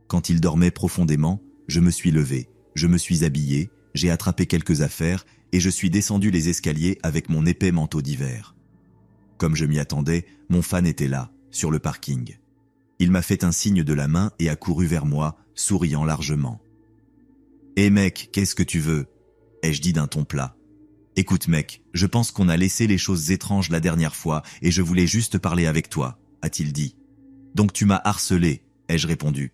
Quand il dormait profondément, je me suis levé, je me suis habillé, j'ai attrapé quelques affaires et je suis descendu les escaliers avec mon épais manteau d'hiver. Comme je m'y attendais, mon fan était là, sur le parking. Il m'a fait un signe de la main et a couru vers moi, souriant largement. « Hé mec, qu'est-ce que tu veux ?» ai-je dit d'un ton plat. « Écoute mec, je pense qu'on a laissé les choses étranges la dernière fois et je voulais juste parler avec toi, a-t-il dit. Donc tu m'as harcelé, ai-je répondu.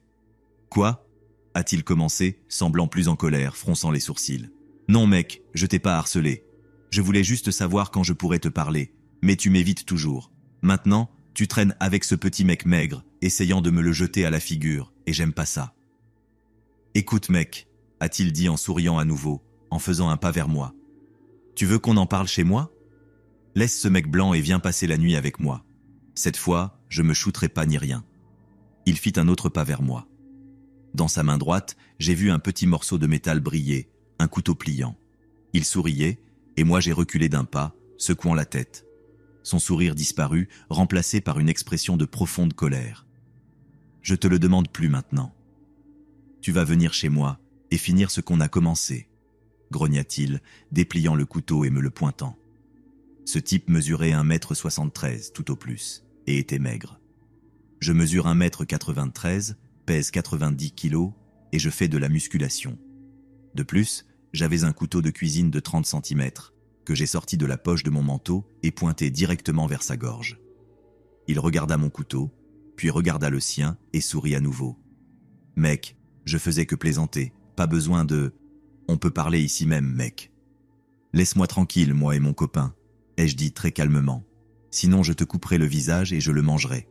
Quoi ? A-t-il commencé, semblant plus en colère, fronçant les sourcils. Non mec, je t'ai pas harcelé. Je voulais juste savoir quand je pourrais te parler, mais tu m'évites toujours. Maintenant, tu traînes avec ce petit mec maigre, essayant de me le jeter à la figure, et j'aime pas ça. Écoute mec, a-t-il dit en souriant à nouveau, en faisant un pas vers moi. Tu veux qu'on en parle chez moi ? Laisse ce mec blanc et viens passer la nuit avec moi. Cette fois, je me shooterai pas ni rien. Il fit un autre pas vers moi. Dans sa main droite, j'ai vu un petit morceau de métal briller, un couteau pliant. Il souriait, et moi j'ai reculé d'un pas, secouant la tête. Son sourire disparut, remplacé par une expression de profonde colère. « Je te le demande plus maintenant. Tu vas venir chez moi et finir ce qu'on a commencé, » grogna-t-il, dépliant le couteau et me le pointant. Ce type mesurait 1,73 m tout au plus, et était maigre. Je mesure 1,93 m, pèse 90 kg, et je fais de la musculation. De plus, j'avais un couteau de cuisine de 30 cm, que j'ai sorti de la poche de mon manteau et pointé directement vers sa gorge. Il regarda mon couteau, puis regarda le sien et sourit à nouveau. « Mec, je faisais que plaisanter, pas besoin de... On peut parler ici même, mec. Laisse-moi tranquille, moi et mon copain, ai-je dit très calmement. Sinon je te couperai le visage et je le mangerai. »«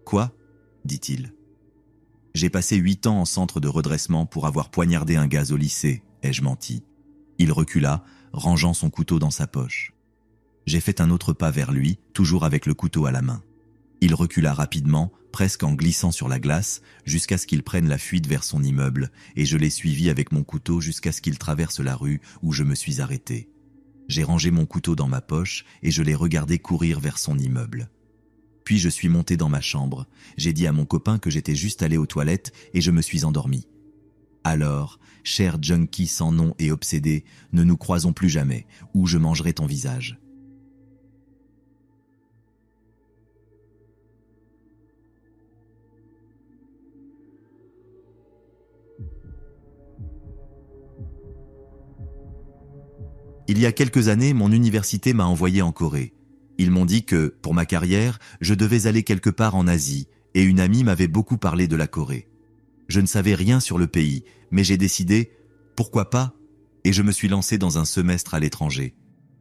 Quoi ?» dit-il. « J'ai passé 8 ans en centre de redressement pour avoir poignardé un gaz au lycée, ai-je menti. » Il recula, rangeant son couteau dans sa poche. J'ai fait un autre pas vers lui, toujours avec le couteau à la main. Il recula rapidement, presque en glissant sur la glace, jusqu'à ce qu'il prenne la fuite vers son immeuble, et je l'ai suivi avec mon couteau jusqu'à ce qu'il traverse la rue où je me suis arrêté. J'ai rangé mon couteau dans ma poche et je l'ai regardé courir vers son immeuble. Puis je suis monté dans ma chambre, j'ai dit à mon copain que j'étais juste allé aux toilettes et je me suis endormi. Alors, cher junkie sans nom et obsédé, ne nous croisons plus jamais, ou je mangerai ton visage. Il y a quelques années, mon université m'a envoyé en Corée. Ils m'ont dit que, pour ma carrière, je devais aller quelque part en Asie, et une amie m'avait beaucoup parlé de la Corée. Je ne savais rien sur le pays, mais j'ai décidé, pourquoi pas, et je me suis lancé dans un semestre à l'étranger.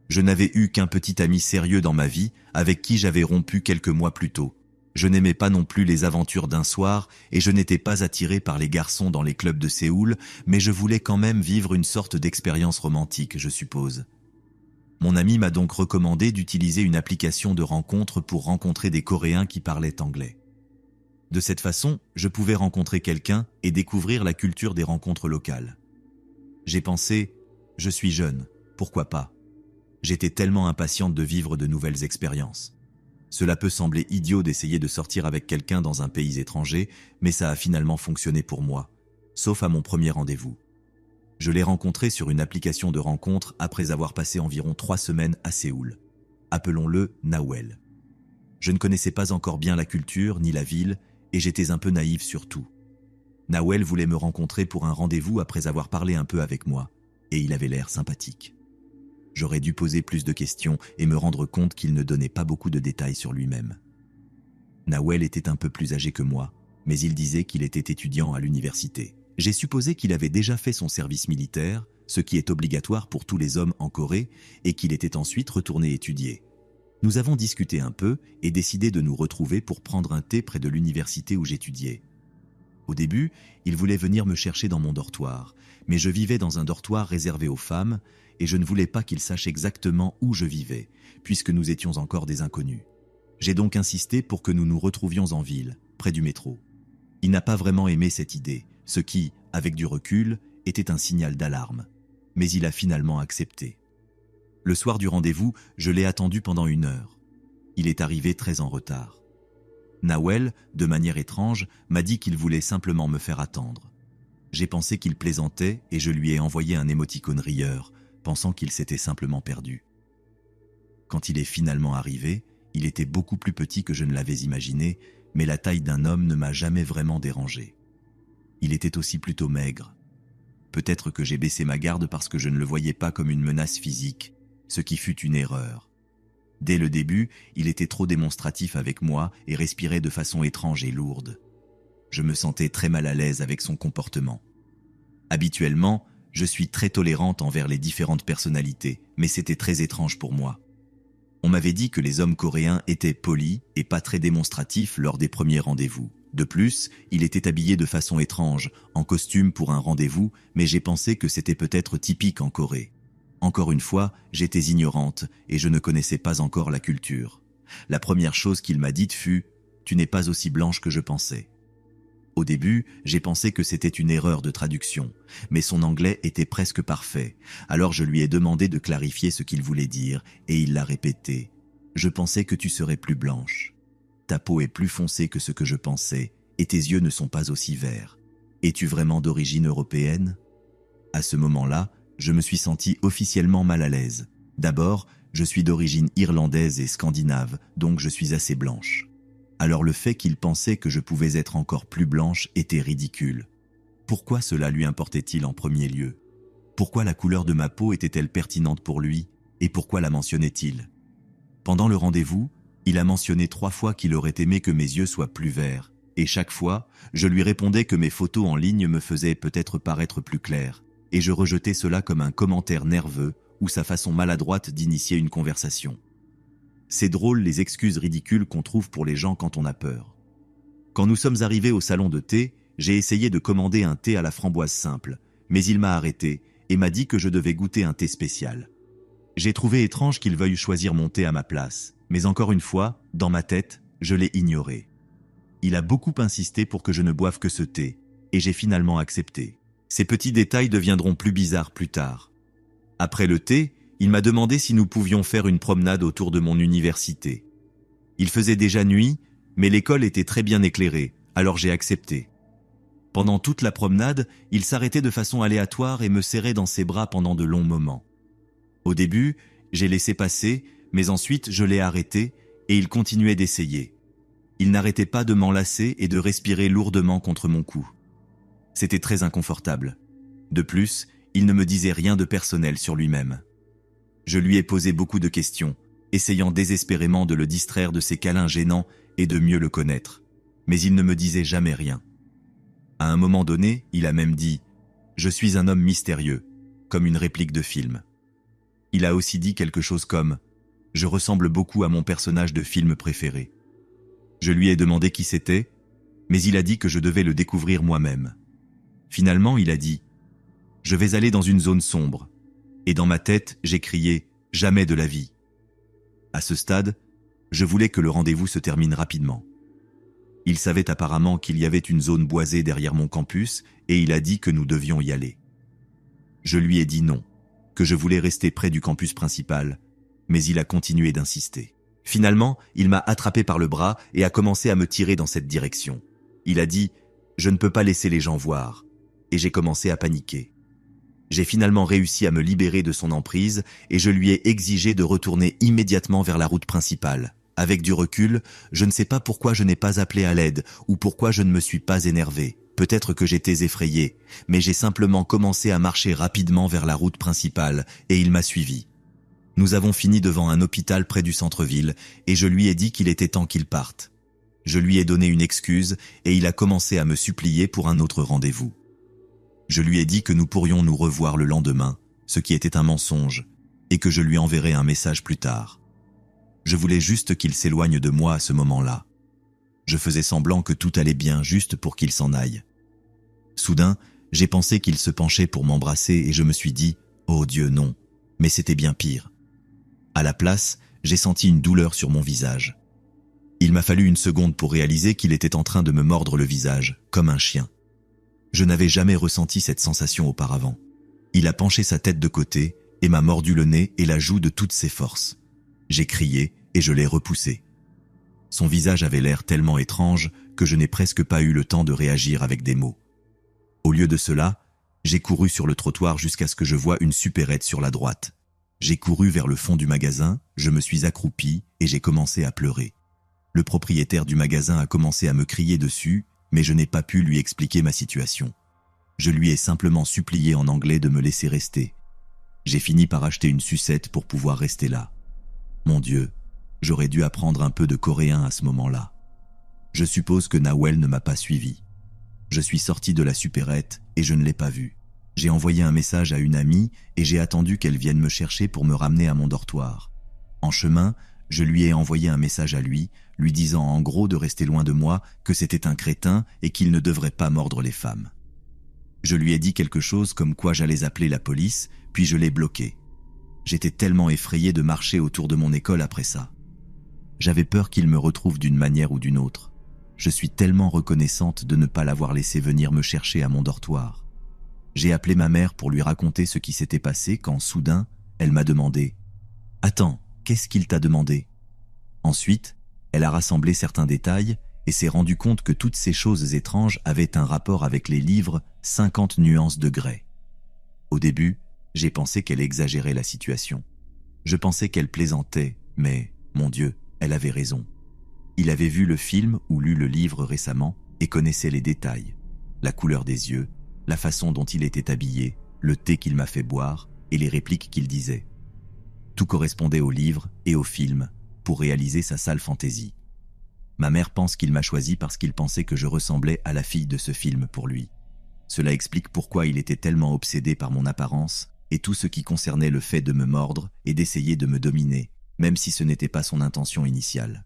Je n'avais eu qu'un petit ami sérieux dans ma vie, avec qui j'avais rompu quelques mois plus tôt. Je n'aimais pas non plus les aventures d'un soir, et je n'étais pas attiré par les garçons dans les clubs de Séoul, mais je voulais quand même vivre une sorte d'expérience romantique, je suppose. Mon ami m'a donc recommandé d'utiliser une application de rencontre pour rencontrer des Coréens qui parlaient anglais. De cette façon, je pouvais rencontrer quelqu'un et découvrir la culture des rencontres locales. J'ai pensé, je suis jeune, pourquoi pas ? J'étais tellement impatiente de vivre de nouvelles expériences. Cela peut sembler idiot d'essayer de sortir avec quelqu'un dans un pays étranger, mais ça a finalement fonctionné pour moi, sauf à mon premier rendez-vous. Je l'ai rencontré sur une application de rencontre après avoir passé environ 3 semaines à Séoul. Appelons-le Nawel. Je ne connaissais pas encore bien la culture ni la ville et j'étais un peu naïf sur tout. Nawel voulait me rencontrer pour un rendez-vous après avoir parlé un peu avec moi, et il avait l'air sympathique. J'aurais dû poser plus de questions et me rendre compte qu'il ne donnait pas beaucoup de détails sur lui-même. Nawel était un peu plus âgé que moi, mais il disait qu'il était étudiant à l'université. J'ai supposé qu'il avait déjà fait son service militaire, ce qui est obligatoire pour tous les hommes en Corée, et qu'il était ensuite retourné étudier. Nous avons discuté un peu et décidé de nous retrouver pour prendre un thé près de l'université où j'étudiais. Au début, il voulait venir me chercher dans mon dortoir, mais je vivais dans un dortoir réservé aux femmes et je ne voulais pas qu'il sache exactement où je vivais, puisque nous étions encore des inconnus. J'ai donc insisté pour que nous nous retrouvions en ville, près du métro. Il n'a pas vraiment aimé cette idée, ce qui, avec du recul, était un signal d'alarme. Mais il a finalement accepté. Le soir du rendez-vous, je l'ai attendu pendant 1 heure. Il est arrivé très en retard. Nawel, de manière étrange, m'a dit qu'il voulait simplement me faire attendre. J'ai pensé qu'il plaisantait et je lui ai envoyé un émoticône rieur, pensant qu'il s'était simplement perdu. Quand il est finalement arrivé, il était beaucoup plus petit que je ne l'avais imaginé, mais la taille d'un homme ne m'a jamais vraiment dérangé. Il était aussi plutôt maigre. Peut-être que j'ai baissé ma garde parce que je ne le voyais pas comme une menace physique, ce qui fut une erreur. Dès le début, il était trop démonstratif avec moi et respirait de façon étrange et lourde. Je me sentais très mal à l'aise avec son comportement. Habituellement, je suis très tolérante envers les différentes personnalités, mais c'était très étrange pour moi. On m'avait dit que les hommes coréens étaient polis et pas très démonstratifs lors des premiers rendez-vous. De plus, il était habillé de façon étrange, en costume pour un rendez-vous, mais j'ai pensé que c'était peut-être typique en Corée. Encore une fois, j'étais ignorante et je ne connaissais pas encore la culture. La première chose qu'il m'a dite fut « Tu n'es pas aussi blanche que je pensais ». Au début, j'ai pensé que c'était une erreur de traduction, mais son anglais était presque parfait. Alors je lui ai demandé de clarifier ce qu'il voulait dire, et il l'a répété. « Je pensais que tu serais plus blanche. Ta peau est plus foncée que ce que je pensais, et tes yeux ne sont pas aussi verts. Es-tu vraiment d'origine européenne ?» À ce moment-là, je me suis sentie officiellement mal à l'aise. D'abord, je suis d'origine irlandaise et scandinave, donc je suis assez blanche. Alors le fait qu'il pensait que je pouvais être encore plus blanche était ridicule. Pourquoi cela lui importait-il en premier lieu? Pourquoi la couleur de ma peau était-elle pertinente pour lui? Et pourquoi la mentionnait-il? Pendant le rendez-vous, il a mentionné 3 fois qu'il aurait aimé que mes yeux soient plus verts. Et chaque fois, je lui répondais que mes photos en ligne me faisaient peut-être paraître plus claires. Et je rejetais cela comme un commentaire nerveux ou sa façon maladroite d'initier une conversation. C'est drôle les excuses ridicules qu'on trouve pour les gens quand on a peur. Quand nous sommes arrivés au salon de thé, j'ai essayé de commander un thé à la framboise simple, mais il m'a arrêté et m'a dit que je devais goûter un thé spécial. J'ai trouvé étrange qu'il veuille choisir mon thé à ma place, mais encore une fois, dans ma tête, je l'ai ignoré. Il a beaucoup insisté pour que je ne boive que ce thé, et j'ai finalement accepté. Ces petits détails deviendront plus bizarres plus tard. Après le thé, il m'a demandé si nous pouvions faire une promenade autour de mon université. Il faisait déjà nuit, mais l'école était très bien éclairée, alors j'ai accepté. Pendant toute la promenade, il s'arrêtait de façon aléatoire et me serrait dans ses bras pendant de longs moments. Au début, j'ai laissé passer, mais ensuite je l'ai arrêté et il continuait d'essayer. Il n'arrêtait pas de m'enlacer et de respirer lourdement contre mon cou. C'était très inconfortable. De plus, il ne me disait rien de personnel sur lui-même. Je lui ai posé beaucoup de questions, essayant désespérément de le distraire de ses câlins gênants et de mieux le connaître. Mais il ne me disait jamais rien. À un moment donné, il a même dit « Je suis un homme mystérieux », comme une réplique de film. Il a aussi dit quelque chose comme « Je ressemble beaucoup à mon personnage de film préféré ». Je lui ai demandé qui c'était, mais il a dit que je devais le découvrir moi-même. Finalement, il a dit « Je vais aller dans une zone sombre ». Et dans ma tête, j'ai crié « Jamais de la vie ». À ce stade, je voulais que le rendez-vous se termine rapidement. Il savait apparemment qu'il y avait une zone boisée derrière mon campus et il a dit que nous devions y aller. Je lui ai dit non, que je voulais rester près du campus principal, mais il a continué d'insister. Finalement, il m'a attrapé par le bras et a commencé à me tirer dans cette direction. Il a dit « Je ne peux pas laisser les gens voir » et j'ai commencé à paniquer. J'ai finalement réussi à me libérer de son emprise et je lui ai exigé de retourner immédiatement vers la route principale. Avec du recul, je ne sais pas pourquoi je n'ai pas appelé à l'aide ou pourquoi je ne me suis pas énervé. Peut-être que j'étais effrayé, mais j'ai simplement commencé à marcher rapidement vers la route principale et il m'a suivi. Nous avons fini devant un hôpital près du centre-ville et je lui ai dit qu'il était temps qu'il parte. Je lui ai donné une excuse et il a commencé à me supplier pour un autre rendez-vous. Je lui ai dit que nous pourrions nous revoir le lendemain, ce qui était un mensonge, et que je lui enverrais un message plus tard. Je voulais juste qu'il s'éloigne de moi à ce moment-là. Je faisais semblant que tout allait bien juste pour qu'il s'en aille. Soudain, j'ai pensé qu'il se penchait pour m'embrasser et je me suis dit « Oh Dieu, non !» Mais c'était bien pire. À la place, j'ai senti une douleur sur mon visage. Il m'a fallu une seconde pour réaliser qu'il était en train de me mordre le visage, comme un chien. Je n'avais jamais ressenti cette sensation auparavant. Il a penché sa tête de côté et m'a mordu le nez et la joue de toutes ses forces. J'ai crié et je l'ai repoussé. Son visage avait l'air tellement étrange que je n'ai presque pas eu le temps de réagir avec des mots. Au lieu de cela, j'ai couru sur le trottoir jusqu'à ce que je voie une supérette sur la droite. J'ai couru vers le fond du magasin, je me suis accroupi et j'ai commencé à pleurer. Le propriétaire du magasin a commencé à me crier dessus, mais je n'ai pas pu lui expliquer ma situation. Je lui ai simplement supplié en anglais de me laisser rester. J'ai fini par acheter une sucette pour pouvoir rester là. Mon Dieu, j'aurais dû apprendre un peu de coréen à ce moment-là. Je suppose que Nawel ne m'a pas suivi. Je suis sorti de la supérette et je ne l'ai pas vue. J'ai envoyé un message à une amie et j'ai attendu qu'elle vienne me chercher pour me ramener à mon dortoir. En chemin, je lui ai envoyé un message à lui disant en gros de rester loin de moi, que c'était un crétin et qu'il ne devrait pas mordre les femmes. Je lui ai dit quelque chose comme quoi j'allais appeler la police, puis je l'ai bloqué. J'étais tellement effrayé de marcher autour de mon école après ça. J'avais peur qu'il me retrouve d'une manière ou d'une autre. Je suis tellement reconnaissante de ne pas l'avoir laissé venir me chercher à mon dortoir. J'ai appelé ma mère pour lui raconter ce qui s'était passé quand, soudain, elle m'a demandé « Attends, qu'est-ce qu'il t'a demandé ?» Ensuite, elle a rassemblé certains détails et s'est rendu compte que toutes ces choses étranges avaient un rapport avec les livres 50 nuances de Grey. Au début, j'ai pensé qu'elle exagérait la situation. Je pensais qu'elle plaisantait, mais, mon Dieu, elle avait raison. Il avait vu le film ou lu le livre récemment et connaissait les détails, la couleur des yeux, la façon dont il était habillé, le thé qu'il m'a fait boire et les répliques qu'il disait. Tout correspondait au livre et au film pour réaliser sa sale fantaisie. Ma mère pense qu'il m'a choisi parce qu'il pensait que je ressemblais à la fille de ce film pour lui. Cela explique pourquoi il était tellement obsédé par mon apparence et tout ce qui concernait le fait de me mordre et d'essayer de me dominer, même si ce n'était pas son intention initiale.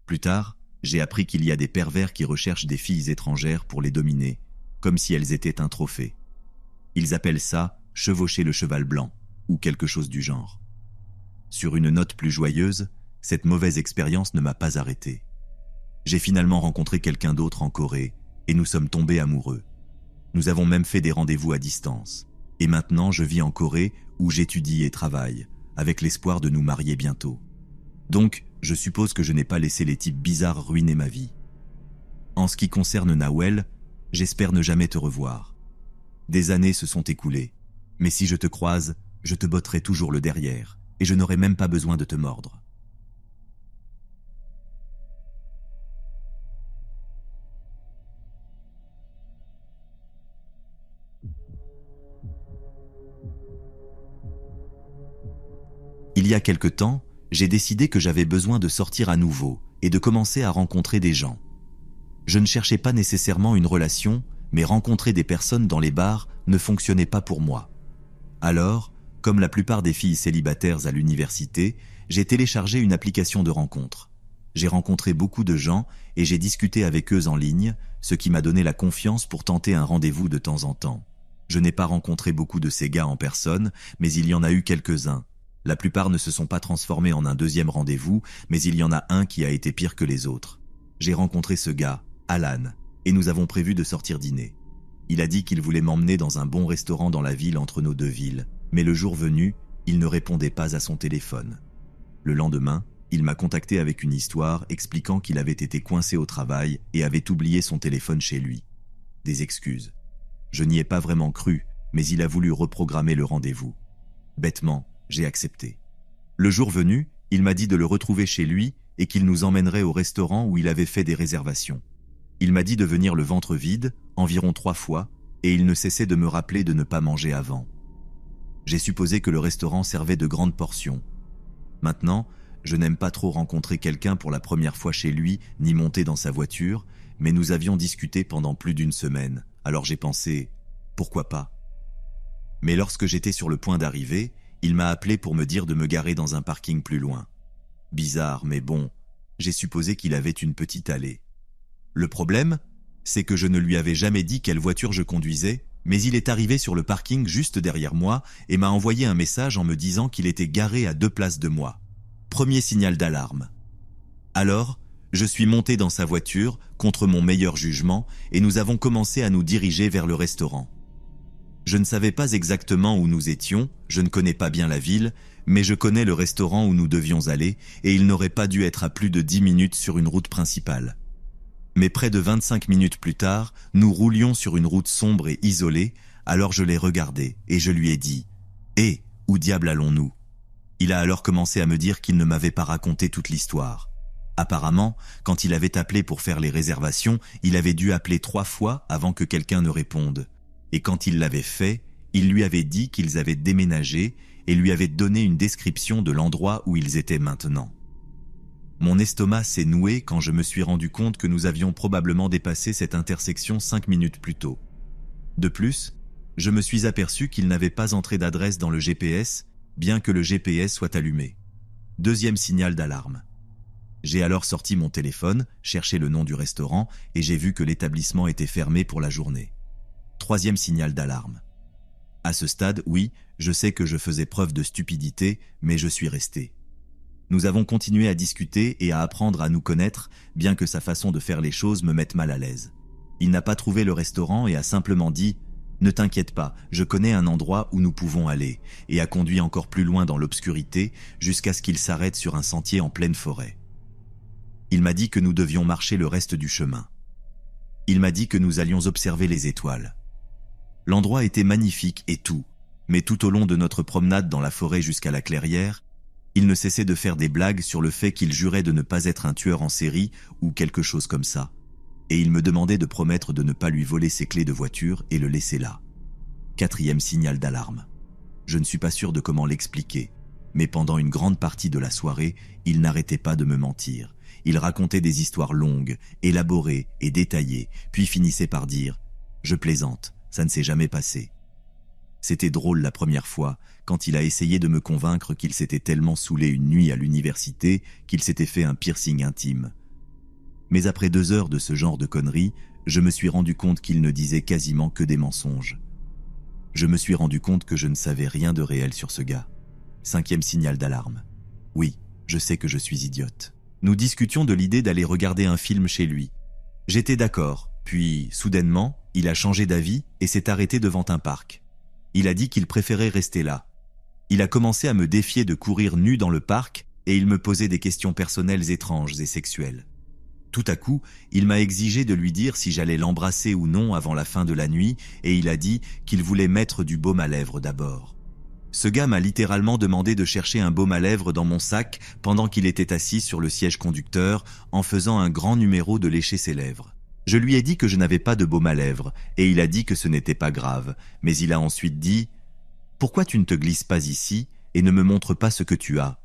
Plus tard, j'ai appris qu'il y a des pervers qui recherchent des filles étrangères pour les dominer, comme si elles étaient un trophée. Ils appellent ça « chevaucher le cheval blanc » ou quelque chose du genre. Sur une note plus joyeuse, cette mauvaise expérience ne m'a pas arrêté. J'ai finalement rencontré quelqu'un d'autre en Corée et nous sommes tombés amoureux. Nous avons même fait des rendez-vous à distance. Et maintenant, je vis en Corée où j'étudie et travaille, avec l'espoir de nous marier bientôt. Donc, je suppose que je n'ai pas laissé les types bizarres ruiner ma vie. En ce qui concerne Nawel, j'espère ne jamais te revoir. Des années se sont écoulées, mais si je te croise, je te botterai toujours le derrière, et je n'aurai même pas besoin de te mordre. Il y a quelque temps, j'ai décidé que j'avais besoin de sortir à nouveau et de commencer à rencontrer des gens. Je ne cherchais pas nécessairement une relation, mais rencontrer des personnes dans les bars ne fonctionnait pas pour moi. Alors, comme la plupart des filles célibataires à l'université, j'ai téléchargé une application de rencontre. J'ai rencontré beaucoup de gens et j'ai discuté avec eux en ligne, ce qui m'a donné la confiance pour tenter un rendez-vous de temps en temps. Je n'ai pas rencontré beaucoup de ces gars en personne, mais il y en a eu quelques-uns. La plupart ne se sont pas transformés en un deuxième rendez-vous, mais il y en a un qui a été pire que les autres. J'ai rencontré ce gars, Alan, et nous avons prévu de sortir dîner. Il a dit qu'il voulait m'emmener dans un bon restaurant dans la ville entre nos deux villes, mais le jour venu, il ne répondait pas à son téléphone. Le lendemain, il m'a contacté avec une histoire expliquant qu'il avait été coincé au travail et avait oublié son téléphone chez lui. Des excuses. Je n'y ai pas vraiment cru, mais il a voulu reprogrammer le rendez-vous. Bêtement, j'ai accepté. Le jour venu, il m'a dit de le retrouver chez lui et qu'il nous emmènerait au restaurant où il avait fait des réservations. Il m'a dit de venir le ventre vide, environ 3 fois, et il ne cessait de me rappeler de ne pas manger avant. J'ai supposé que le restaurant servait de grandes portions. Maintenant, je n'aime pas trop rencontrer quelqu'un pour la première fois chez lui, ni monter dans sa voiture, mais nous avions discuté pendant plus d'1 semaine, alors j'ai pensé, pourquoi pas? Mais lorsque j'étais sur le point d'arriver, il m'a appelé pour me dire de me garer dans un parking plus loin. Bizarre, mais bon, j'ai supposé qu'il avait une petite allée. Le problème, c'est que je ne lui avais jamais dit quelle voiture je conduisais, mais il est arrivé sur le parking juste derrière moi et m'a envoyé un message en me disant qu'il était garé à 2 places de moi. Premier signal d'alarme. Alors, je suis monté dans sa voiture, contre mon meilleur jugement, et nous avons commencé à nous diriger vers le restaurant. Je ne savais pas exactement où nous étions, je ne connais pas bien la ville, mais je connais le restaurant où nous devions aller, et il n'aurait pas dû être à plus de 10 minutes sur une route principale. Mais près de 25 minutes plus tard, nous roulions sur une route sombre et isolée, alors je l'ai regardé, et je lui ai dit « Hé, où diable allons-nous » Il a alors commencé à me dire qu'il ne m'avait pas raconté toute l'histoire. Apparemment, quand il avait appelé pour faire les réservations, il avait dû appeler 3 fois avant que quelqu'un ne réponde. Et quand il l'avait fait, il lui avait dit qu'ils avaient déménagé et lui avait donné une description de l'endroit où ils étaient maintenant. Mon estomac s'est noué quand je me suis rendu compte que nous avions probablement dépassé cette intersection 5 minutes plus tôt. De plus, je me suis aperçu qu'il n'avait pas entré d'adresse dans le GPS, bien que le GPS soit allumé. Deuxième signal d'alarme. J'ai alors sorti mon téléphone, cherché le nom du restaurant et j'ai vu que l'établissement était fermé pour la journée. Troisième signal d'alarme. À ce stade, oui, je sais que je faisais preuve de stupidité, mais je suis resté. Nous avons continué à discuter et à apprendre à nous connaître, bien que sa façon de faire les choses me mette mal à l'aise. Il n'a pas trouvé le restaurant et a simplement dit « Ne t'inquiète pas, je connais un endroit où nous pouvons aller » et a conduit encore plus loin dans l'obscurité jusqu'à ce qu'il s'arrête sur un sentier en pleine forêt. Il m'a dit que nous devions marcher le reste du chemin. Il m'a dit que nous allions observer les étoiles. L'endroit était magnifique et tout, mais tout au long de notre promenade dans la forêt jusqu'à la clairière, il ne cessait de faire des blagues sur le fait qu'il jurait de ne pas être un tueur en série ou quelque chose comme ça. Et il me demandait de promettre de ne pas lui voler ses clés de voiture et le laisser là. Quatrième signal d'alarme. Je ne suis pas sûr de comment l'expliquer, mais pendant une grande partie de la soirée, il n'arrêtait pas de me mentir. Il racontait des histoires longues, élaborées et détaillées, puis finissait par dire « Je plaisante, ça ne s'est jamais passé ». C'était drôle la première fois, quand il a essayé de me convaincre qu'il s'était tellement saoulé une nuit à l'université qu'il s'était fait un piercing intime. Mais après 2 heures de ce genre de conneries, je me suis rendu compte qu'il ne disait quasiment que des mensonges. Je me suis rendu compte que je ne savais rien de réel sur ce gars. 5e signal d'alarme. Oui, je sais que je suis idiote. Nous discutions de l'idée d'aller regarder un film chez lui. J'étais d'accord, puis, soudainement, il a changé d'avis et s'est arrêté devant un parc. Il a dit qu'il préférait rester là. Il a commencé à me défier de courir nu dans le parc et il me posait des questions personnelles étranges et sexuelles. Tout à coup, il m'a exigé de lui dire si j'allais l'embrasser ou non avant la fin de la nuit et il a dit qu'il voulait mettre du baume à lèvres d'abord. Ce gars m'a littéralement demandé de chercher un baume à lèvres dans mon sac pendant qu'il était assis sur le siège conducteur en faisant un grand numéro de lécher ses lèvres. Je lui ai dit que je n'avais pas de baume à lèvres et il a dit que ce n'était pas grave, mais il a ensuite dit « Pourquoi tu ne te glisses pas ici et ne me montres pas ce que tu as ?»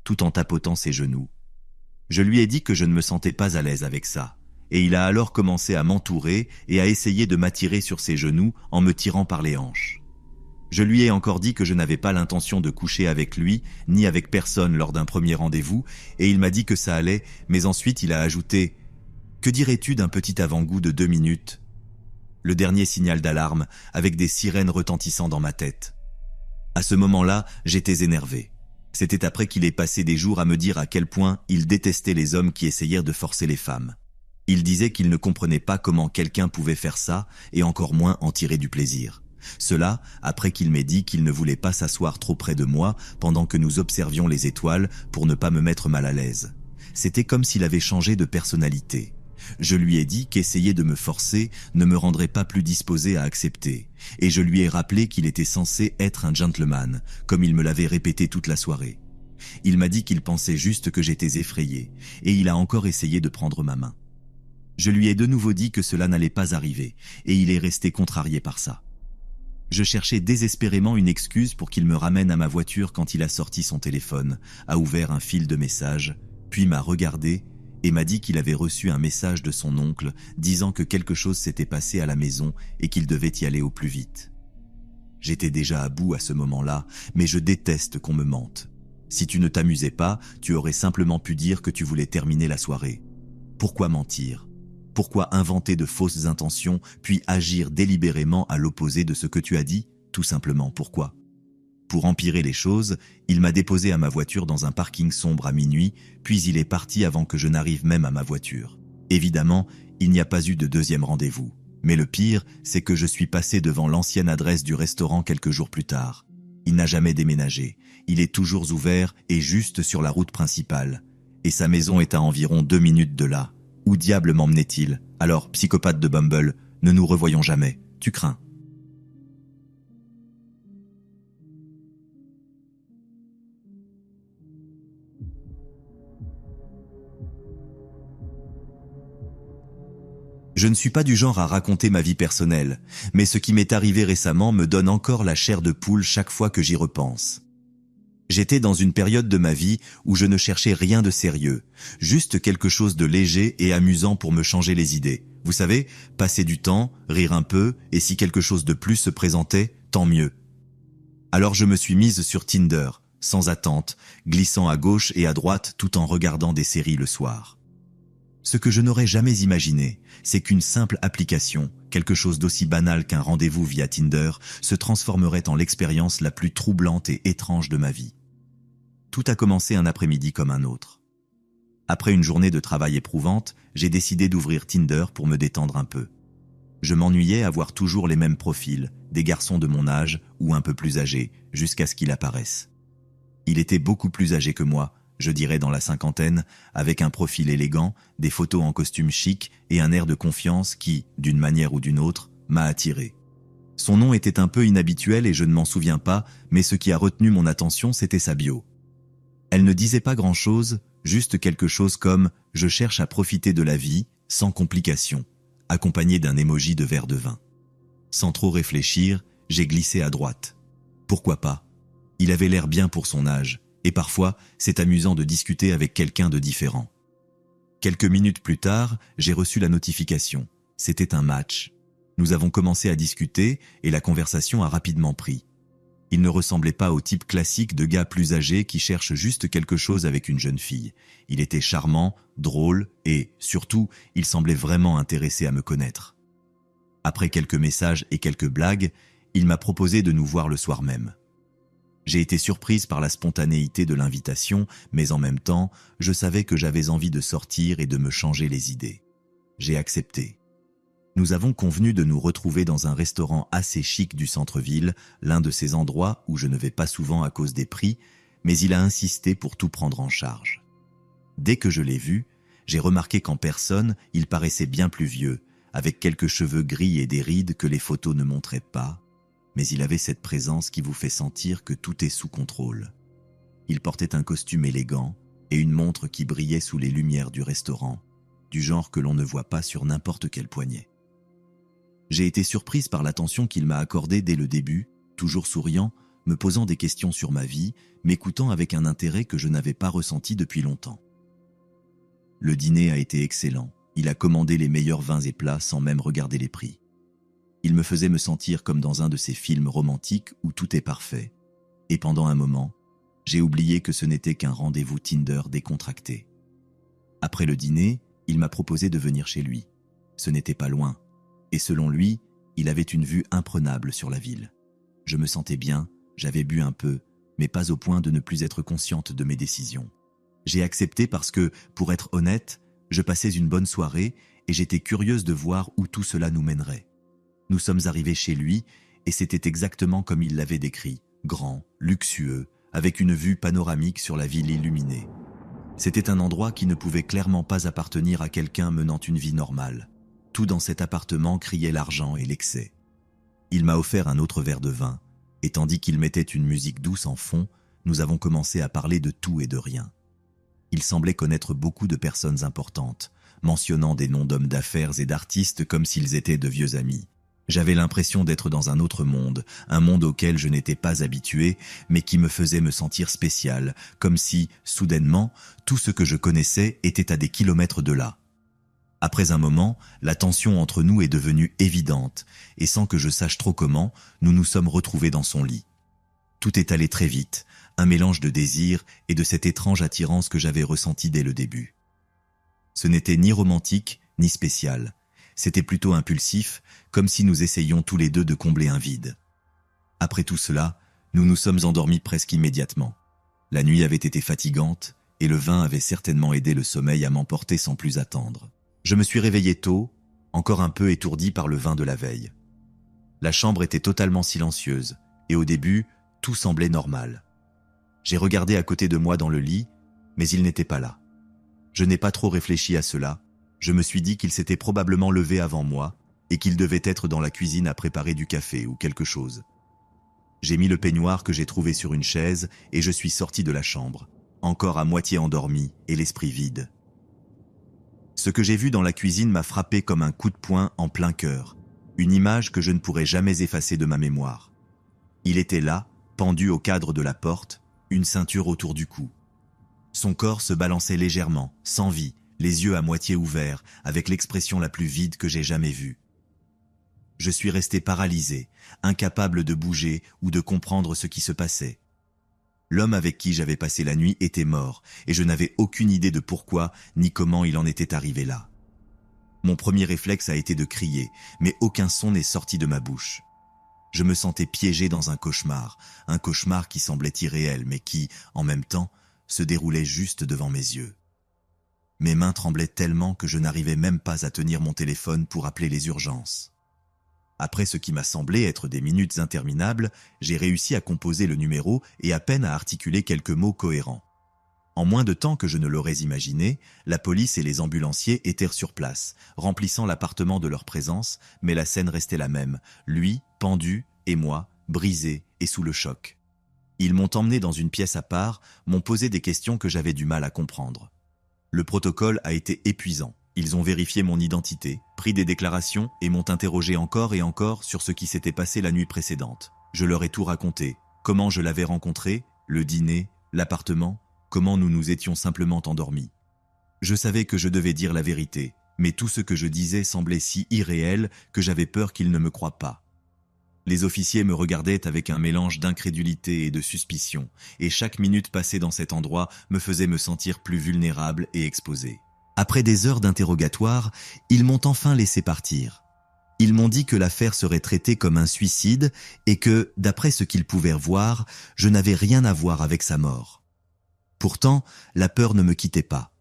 tout en tapotant ses genoux. Je lui ai dit que je ne me sentais pas à l'aise avec ça, et il a alors commencé à m'entourer et à essayer de m'attirer sur ses genoux en me tirant par les hanches. Je lui ai encore dit que je n'avais pas l'intention de coucher avec lui, ni avec personne lors d'un premier rendez-vous, et il m'a dit que ça allait, mais ensuite il a ajouté « Que dirais-tu d'un petit avant-goût de 2 minutes ?» Le dernier signal d'alarme, avec des sirènes retentissant dans ma tête. À ce moment-là, j'étais énervé. C'était après qu'il ait passé des jours à me dire à quel point il détestait les hommes qui essayèrent de forcer les femmes. Il disait qu'il ne comprenait pas comment quelqu'un pouvait faire ça, et encore moins en tirer du plaisir. Cela, après qu'il m'ait dit qu'il ne voulait pas s'asseoir trop près de moi pendant que nous observions les étoiles pour ne pas me mettre mal à l'aise. C'était comme s'il avait changé de personnalité. Je lui ai dit qu'essayer de me forcer ne me rendrait pas plus disposé à accepter, et je lui ai rappelé qu'il était censé être un gentleman, comme il me l'avait répété toute la soirée. Il m'a dit qu'il pensait juste que j'étais effrayé, et il a encore essayé de prendre ma main. Je lui ai de nouveau dit que cela n'allait pas arriver, et il est resté contrarié par ça. Je cherchais désespérément une excuse pour qu'il me ramène à ma voiture quand il a sorti son téléphone, a ouvert un fil de messages, puis m'a regardé et m'a dit qu'il avait reçu un message de son oncle disant que quelque chose s'était passé à la maison et qu'il devait y aller au plus vite. J'étais déjà à bout à ce moment-là, mais je déteste qu'on me mente. Si tu ne t'amusais pas, tu aurais simplement pu dire que tu voulais terminer la soirée. Pourquoi mentir ? Pourquoi inventer de fausses intentions, puis agir délibérément à l'opposé de ce que tu as dit ? Tout simplement, pourquoi ? Pour empirer les choses, il m'a déposé à ma voiture dans un parking sombre à minuit, puis il est parti avant que je n'arrive même à ma voiture. Évidemment, il n'y a pas eu de deuxième rendez-vous. Mais le pire, c'est que je suis passé devant l'ancienne adresse du restaurant quelques jours plus tard. Il n'a jamais déménagé. Il est toujours ouvert et juste sur la route principale. Et sa maison est à environ 2 minutes de là. Où diable m'emmenait-il ? Alors, psychopathe de Bumble, ne nous revoyons jamais. Tu crains. Je ne suis pas du genre à raconter ma vie personnelle, mais ce qui m'est arrivé récemment me donne encore la chair de poule chaque fois que j'y repense. J'étais dans une période de ma vie où je ne cherchais rien de sérieux, juste quelque chose de léger et amusant pour me changer les idées. Vous savez, passer du temps, rire un peu, et si quelque chose de plus se présentait, tant mieux. Alors je me suis mise sur Tinder, sans attente, glissant à gauche et à droite tout en regardant des séries le soir. Ce que je n'aurais jamais imaginé, c'est qu'une simple application, quelque chose d'aussi banal qu'un rendez-vous via Tinder, se transformerait en l'expérience la plus troublante et étrange de ma vie. Tout a commencé un après-midi comme un autre. Après une journée de travail éprouvante, j'ai décidé d'ouvrir Tinder pour me détendre un peu. Je m'ennuyais à voir toujours les mêmes profils, des garçons de mon âge ou un peu plus âgés, jusqu'à ce qu'il apparaisse. Il était beaucoup plus âgé que moi, je dirais dans la cinquantaine, avec un profil élégant, des photos en costume chic et un air de confiance qui, d'une manière ou d'une autre, m'a attiré. Son nom était un peu inhabituel et je ne m'en souviens pas, mais ce qui a retenu mon attention, c'était sa bio. Elle ne disait pas grand-chose, juste quelque chose comme « Je cherche à profiter de la vie, sans complications », accompagné d'un emoji de verre de vin. Sans trop réfléchir, j'ai glissé à droite. Pourquoi pas ? Il avait l'air bien pour son âge, et parfois, c'est amusant de discuter avec quelqu'un de différent. Quelques minutes plus tard, j'ai reçu la notification. C'était un match. Nous avons commencé à discuter et la conversation a rapidement pris. Il ne ressemblait pas au type classique de gars plus âgé qui cherche juste quelque chose avec une jeune fille. Il était charmant, drôle et, surtout, il semblait vraiment intéressé à me connaître. Après quelques messages et quelques blagues, il m'a proposé de nous voir le soir même. J'ai été surprise par la spontanéité de l'invitation, mais en même temps, je savais que j'avais envie de sortir et de me changer les idées. J'ai accepté. Nous avons convenu de nous retrouver dans un restaurant assez chic du centre-ville, l'un de ces endroits où je ne vais pas souvent à cause des prix, mais il a insisté pour tout prendre en charge. Dès que je l'ai vu, j'ai remarqué qu'en personne, il paraissait bien plus vieux, avec quelques cheveux gris et des rides que les photos ne montraient pas, mais il avait cette présence qui vous fait sentir que tout est sous contrôle. Il portait un costume élégant et une montre qui brillait sous les lumières du restaurant, du genre que l'on ne voit pas sur n'importe quel poignet. J'ai été surprise par l'attention qu'il m'a accordée dès le début, toujours souriant, me posant des questions sur ma vie, m'écoutant avec un intérêt que je n'avais pas ressenti depuis longtemps. Le dîner a été excellent. Il a commandé les meilleurs vins et plats sans même regarder les prix. Il me faisait me sentir comme dans un de ces films romantiques où tout est parfait. Et pendant un moment, j'ai oublié que ce n'était qu'un rendez-vous Tinder décontracté. Après le dîner, il m'a proposé de venir chez lui. Ce n'était pas loin. Et selon lui, il avait une vue imprenable sur la ville. Je me sentais bien, j'avais bu un peu, mais pas au point de ne plus être consciente de mes décisions. J'ai accepté parce que, pour être honnête, je passais une bonne soirée et j'étais curieuse de voir où tout cela nous mènerait. Nous sommes arrivés chez lui et c'était exactement comme il l'avait décrit, grand, luxueux, avec une vue panoramique sur la ville illuminée. C'était un endroit qui ne pouvait clairement pas appartenir à quelqu'un menant une vie normale. Tout dans cet appartement criait l'argent et l'excès. Il m'a offert un autre verre de vin, et tandis qu'il mettait une musique douce en fond, nous avons commencé à parler de tout et de rien. Il semblait connaître beaucoup de personnes importantes, mentionnant des noms d'hommes d'affaires et d'artistes comme s'ils étaient de vieux amis. J'avais l'impression d'être dans un autre monde, un monde auquel je n'étais pas habitué, mais qui me faisait me sentir spécial, comme si, soudainement, tout ce que je connaissais était à des kilomètres de là. Après un moment, la tension entre nous est devenue évidente, et sans que je sache trop comment, nous nous sommes retrouvés dans son lit. Tout est allé très vite, un mélange de désir et de cette étrange attirance que j'avais ressentie dès le début. Ce n'était ni romantique, ni spécial. C'était plutôt impulsif, comme si nous essayions tous les deux de combler un vide. Après tout cela, nous nous sommes endormis presque immédiatement. La nuit avait été fatigante, et le vin avait certainement aidé le sommeil à m'emporter sans plus attendre. Je me suis réveillé tôt, encore un peu étourdi par le vin de la veille. La chambre était totalement silencieuse, et au début, tout semblait normal. J'ai regardé à côté de moi dans le lit, mais il n'était pas là. Je n'ai pas trop réfléchi à cela. Je me suis dit qu'il s'était probablement levé avant moi et qu'il devait être dans la cuisine à préparer du café ou quelque chose. J'ai mis le peignoir que j'ai trouvé sur une chaise et je suis sorti de la chambre, encore à moitié endormi et l'esprit vide. Ce que j'ai vu dans la cuisine m'a frappé comme un coup de poing en plein cœur, une image que je ne pourrai jamais effacer de ma mémoire. Il était là, pendu au cadre de la porte, une ceinture autour du cou. Son corps se balançait légèrement, sans vie, les yeux à moitié ouverts, avec l'expression la plus vide que j'ai jamais vue. Je suis resté paralysé, incapable de bouger ou de comprendre ce qui se passait. L'homme avec qui j'avais passé la nuit était mort, et je n'avais aucune idée de pourquoi ni comment il en était arrivé là. Mon premier réflexe a été de crier, mais aucun son n'est sorti de ma bouche. Je me sentais piégé dans un cauchemar qui semblait irréel, mais qui, en même temps, se déroulait juste devant mes yeux. Mes mains tremblaient tellement que je n'arrivais même pas à tenir mon téléphone pour appeler les urgences. Après ce qui m'a semblé être des minutes interminables, j'ai réussi à composer le numéro et à peine à articuler quelques mots cohérents. En moins de temps que je ne l'aurais imaginé, la police et les ambulanciers étaient sur place, remplissant l'appartement de leur présence, mais la scène restait la même, lui, pendu, et moi, brisé et sous le choc. Ils m'ont emmené dans une pièce à part, m'ont posé des questions que j'avais du mal à comprendre. Le protocole a été épuisant. Ils ont vérifié mon identité, pris des déclarations et m'ont interrogé encore et encore sur ce qui s'était passé la nuit précédente. Je leur ai tout raconté, comment je l'avais rencontré, le dîner, l'appartement, comment nous nous étions simplement endormis. Je savais que je devais dire la vérité, mais tout ce que je disais semblait si irréel que j'avais peur qu'ils ne me croient pas. Les officiers me regardaient avec un mélange d'incrédulité et de suspicion, et chaque minute passée dans cet endroit me faisait me sentir plus vulnérable et exposé. Après des heures d'interrogatoire, ils m'ont enfin laissé partir. Ils m'ont dit que l'affaire serait traitée comme un suicide et que, d'après ce qu'ils pouvaient voir, je n'avais rien à voir avec sa mort. Pourtant, la peur ne me quittait pas.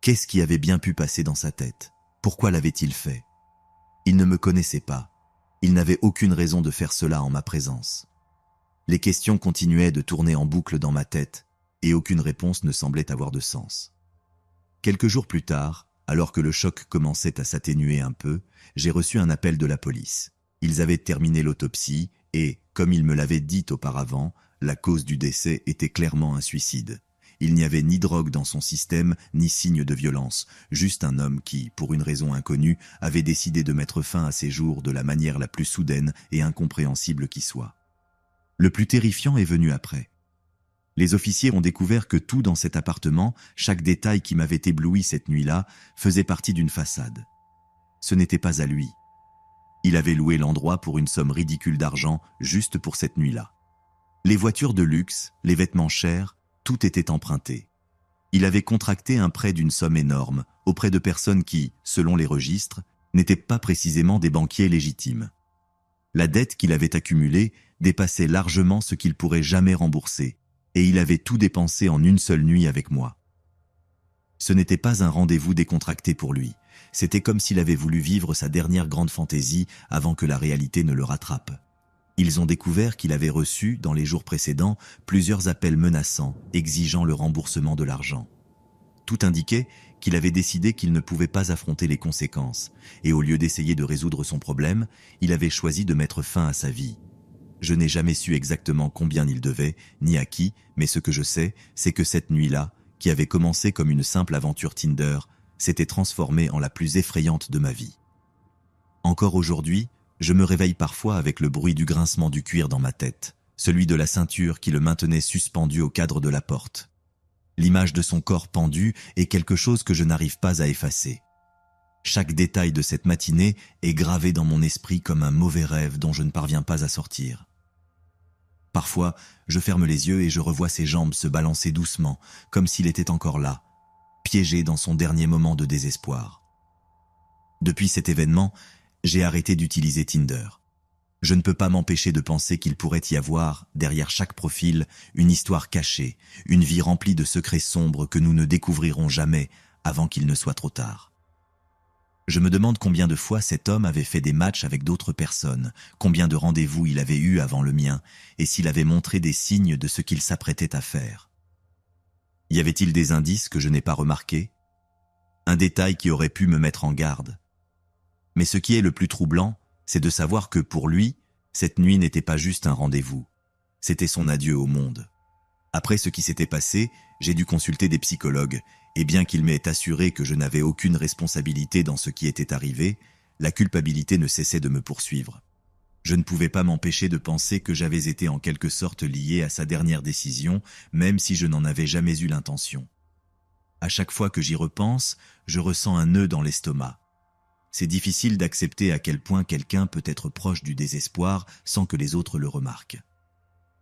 Qu'est-ce qui avait bien pu passer dans sa tête? Pourquoi l'avait-il fait? Il ne me connaissait pas. Il n'avait aucune raison de faire cela en ma présence. Les questions continuaient de tourner en boucle dans ma tête, et aucune réponse ne semblait avoir de sens. Quelques jours plus tard, alors que le choc commençait à s'atténuer un peu, j'ai reçu un appel de la police. Ils avaient terminé l'autopsie et, comme ils me l'avaient dit auparavant, la cause du décès était clairement un suicide. Il n'y avait ni drogue dans son système, ni signe de violence, juste un homme qui, pour une raison inconnue, avait décidé de mettre fin à ses jours de la manière la plus soudaine et incompréhensible qui soit. Le plus terrifiant est venu après. Les officiers ont découvert que tout dans cet appartement, chaque détail qui m'avait ébloui cette nuit-là, faisait partie d'une façade. Ce n'était pas à lui. Il avait loué l'endroit pour une somme ridicule d'argent juste pour cette nuit-là. Les voitures de luxe, les vêtements chers, tout était emprunté. Il avait contracté un prêt d'une somme énorme auprès de personnes qui, selon les registres, n'étaient pas précisément des banquiers légitimes. La dette qu'il avait accumulée dépassait largement ce qu'il pourrait jamais rembourser, et il avait tout dépensé en une seule nuit avec moi. Ce n'était pas un rendez-vous décontracté pour lui, c'était comme s'il avait voulu vivre sa dernière grande fantaisie avant que la réalité ne le rattrape. Ils ont découvert qu'il avait reçu, dans les jours précédents, plusieurs appels menaçants, exigeant le remboursement de l'argent. Tout indiquait qu'il avait décidé qu'il ne pouvait pas affronter les conséquences, et au lieu d'essayer de résoudre son problème, il avait choisi de mettre fin à sa vie. Je n'ai jamais su exactement combien il devait, ni à qui, mais ce que je sais, c'est que cette nuit-là, qui avait commencé comme une simple aventure Tinder, s'était transformée en la plus effrayante de ma vie. Encore aujourd'hui, je me réveille parfois avec le bruit du grincement du cuir dans ma tête, celui de la ceinture qui le maintenait suspendu au cadre de la porte. L'image de son corps pendu est quelque chose que je n'arrive pas à effacer. Chaque détail de cette matinée est gravé dans mon esprit comme un mauvais rêve dont je ne parviens pas à sortir. Parfois, je ferme les yeux et je revois ses jambes se balancer doucement, comme s'il était encore là, piégé dans son dernier moment de désespoir. Depuis cet événement, j'ai arrêté d'utiliser Tinder. Je ne peux pas m'empêcher de penser qu'il pourrait y avoir, derrière chaque profil, une histoire cachée, une vie remplie de secrets sombres que nous ne découvrirons jamais avant qu'il ne soit trop tard. Je me demande combien de fois cet homme avait fait des matchs avec d'autres personnes, combien de rendez-vous il avait eu avant le mien, et s'il avait montré des signes de ce qu'il s'apprêtait à faire. Y avait-il des indices que je n'ai pas remarqués? Un détail qui aurait pu me mettre en garde. Mais ce qui est le plus troublant, c'est de savoir que pour lui, cette nuit n'était pas juste un rendez-vous. C'était son adieu au monde. Après ce qui s'était passé, j'ai dû consulter des psychologues, et bien qu'il m'ait assuré que je n'avais aucune responsabilité dans ce qui était arrivé, la culpabilité ne cessait de me poursuivre. Je ne pouvais pas m'empêcher de penser que j'avais été en quelque sorte lié à sa dernière décision, même si je n'en avais jamais eu l'intention. À chaque fois que j'y repense, je ressens un nœud dans l'estomac. C'est difficile d'accepter à quel point quelqu'un peut être proche du désespoir sans que les autres le remarquent.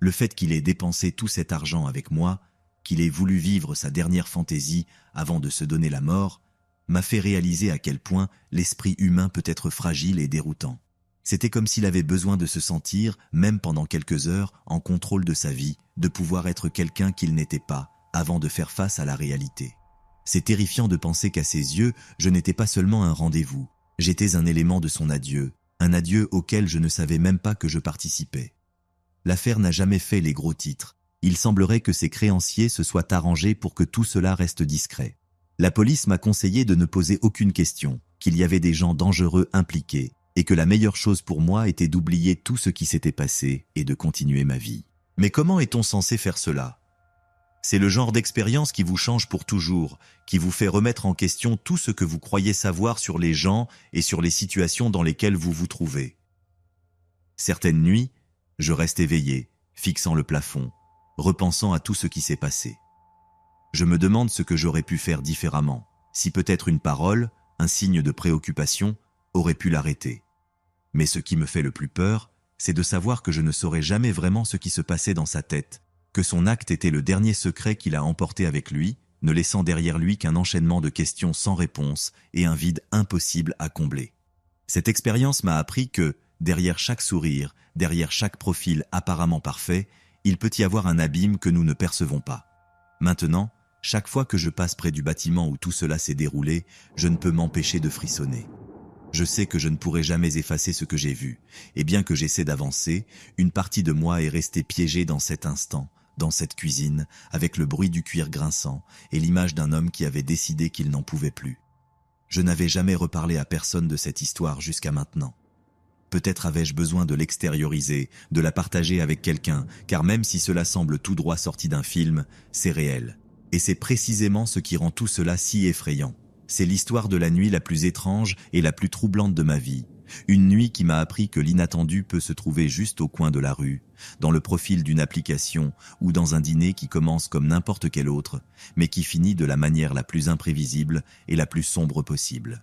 Le fait qu'il ait dépensé tout cet argent avec moi, qu'il ait voulu vivre sa dernière fantaisie avant de se donner la mort, m'a fait réaliser à quel point l'esprit humain peut être fragile et déroutant. C'était comme s'il avait besoin de se sentir, même pendant quelques heures, en contrôle de sa vie, de pouvoir être quelqu'un qu'il n'était pas, avant de faire face à la réalité. C'est terrifiant de penser qu'à ses yeux, je n'étais pas seulement un rendez-vous, j'étais un élément de son adieu, un adieu auquel je ne savais même pas que je participais. L'affaire n'a jamais fait les gros titres. Il semblerait que ses créanciers se soient arrangés pour que tout cela reste discret. La police m'a conseillé de ne poser aucune question, qu'il y avait des gens dangereux impliqués, et que la meilleure chose pour moi était d'oublier tout ce qui s'était passé et de continuer ma vie. Mais comment est-on censé faire cela? C'est le genre d'expérience qui vous change pour toujours, qui vous fait remettre en question tout ce que vous croyez savoir sur les gens et sur les situations dans lesquelles vous vous trouvez. Certaines nuits, je reste éveillé, fixant le plafond, repensant à tout ce qui s'est passé. Je me demande ce que j'aurais pu faire différemment, si peut-être une parole, un signe de préoccupation, aurait pu l'arrêter. Mais ce qui me fait le plus peur, c'est de savoir que je ne saurais jamais vraiment ce qui se passait dans sa tête, que son acte était le dernier secret qu'il a emporté avec lui, ne laissant derrière lui qu'un enchaînement de questions sans réponse et un vide impossible à combler. Cette expérience m'a appris que, derrière chaque sourire, derrière chaque profil apparemment parfait, il peut y avoir un abîme que nous ne percevons pas. Maintenant, chaque fois que je passe près du bâtiment où tout cela s'est déroulé, je ne peux m'empêcher de frissonner. Je sais que je ne pourrai jamais effacer ce que j'ai vu, et bien que j'essaie d'avancer, une partie de moi est restée piégée dans cet instant, dans cette cuisine, avec le bruit du cuir grinçant et l'image d'un homme qui avait décidé qu'il n'en pouvait plus. Je n'avais jamais reparlé à personne de cette histoire jusqu'à maintenant. Peut-être avais-je besoin de l'extérioriser, de la partager avec quelqu'un, car même si cela semble tout droit sorti d'un film, c'est réel. Et c'est précisément ce qui rend tout cela si effrayant. C'est l'histoire de la nuit la plus étrange et la plus troublante de ma vie. Une nuit qui m'a appris que l'inattendu peut se trouver juste au coin de la rue, dans le profil d'une application ou dans un dîner qui commence comme n'importe quel autre, mais qui finit de la manière la plus imprévisible et la plus sombre possible.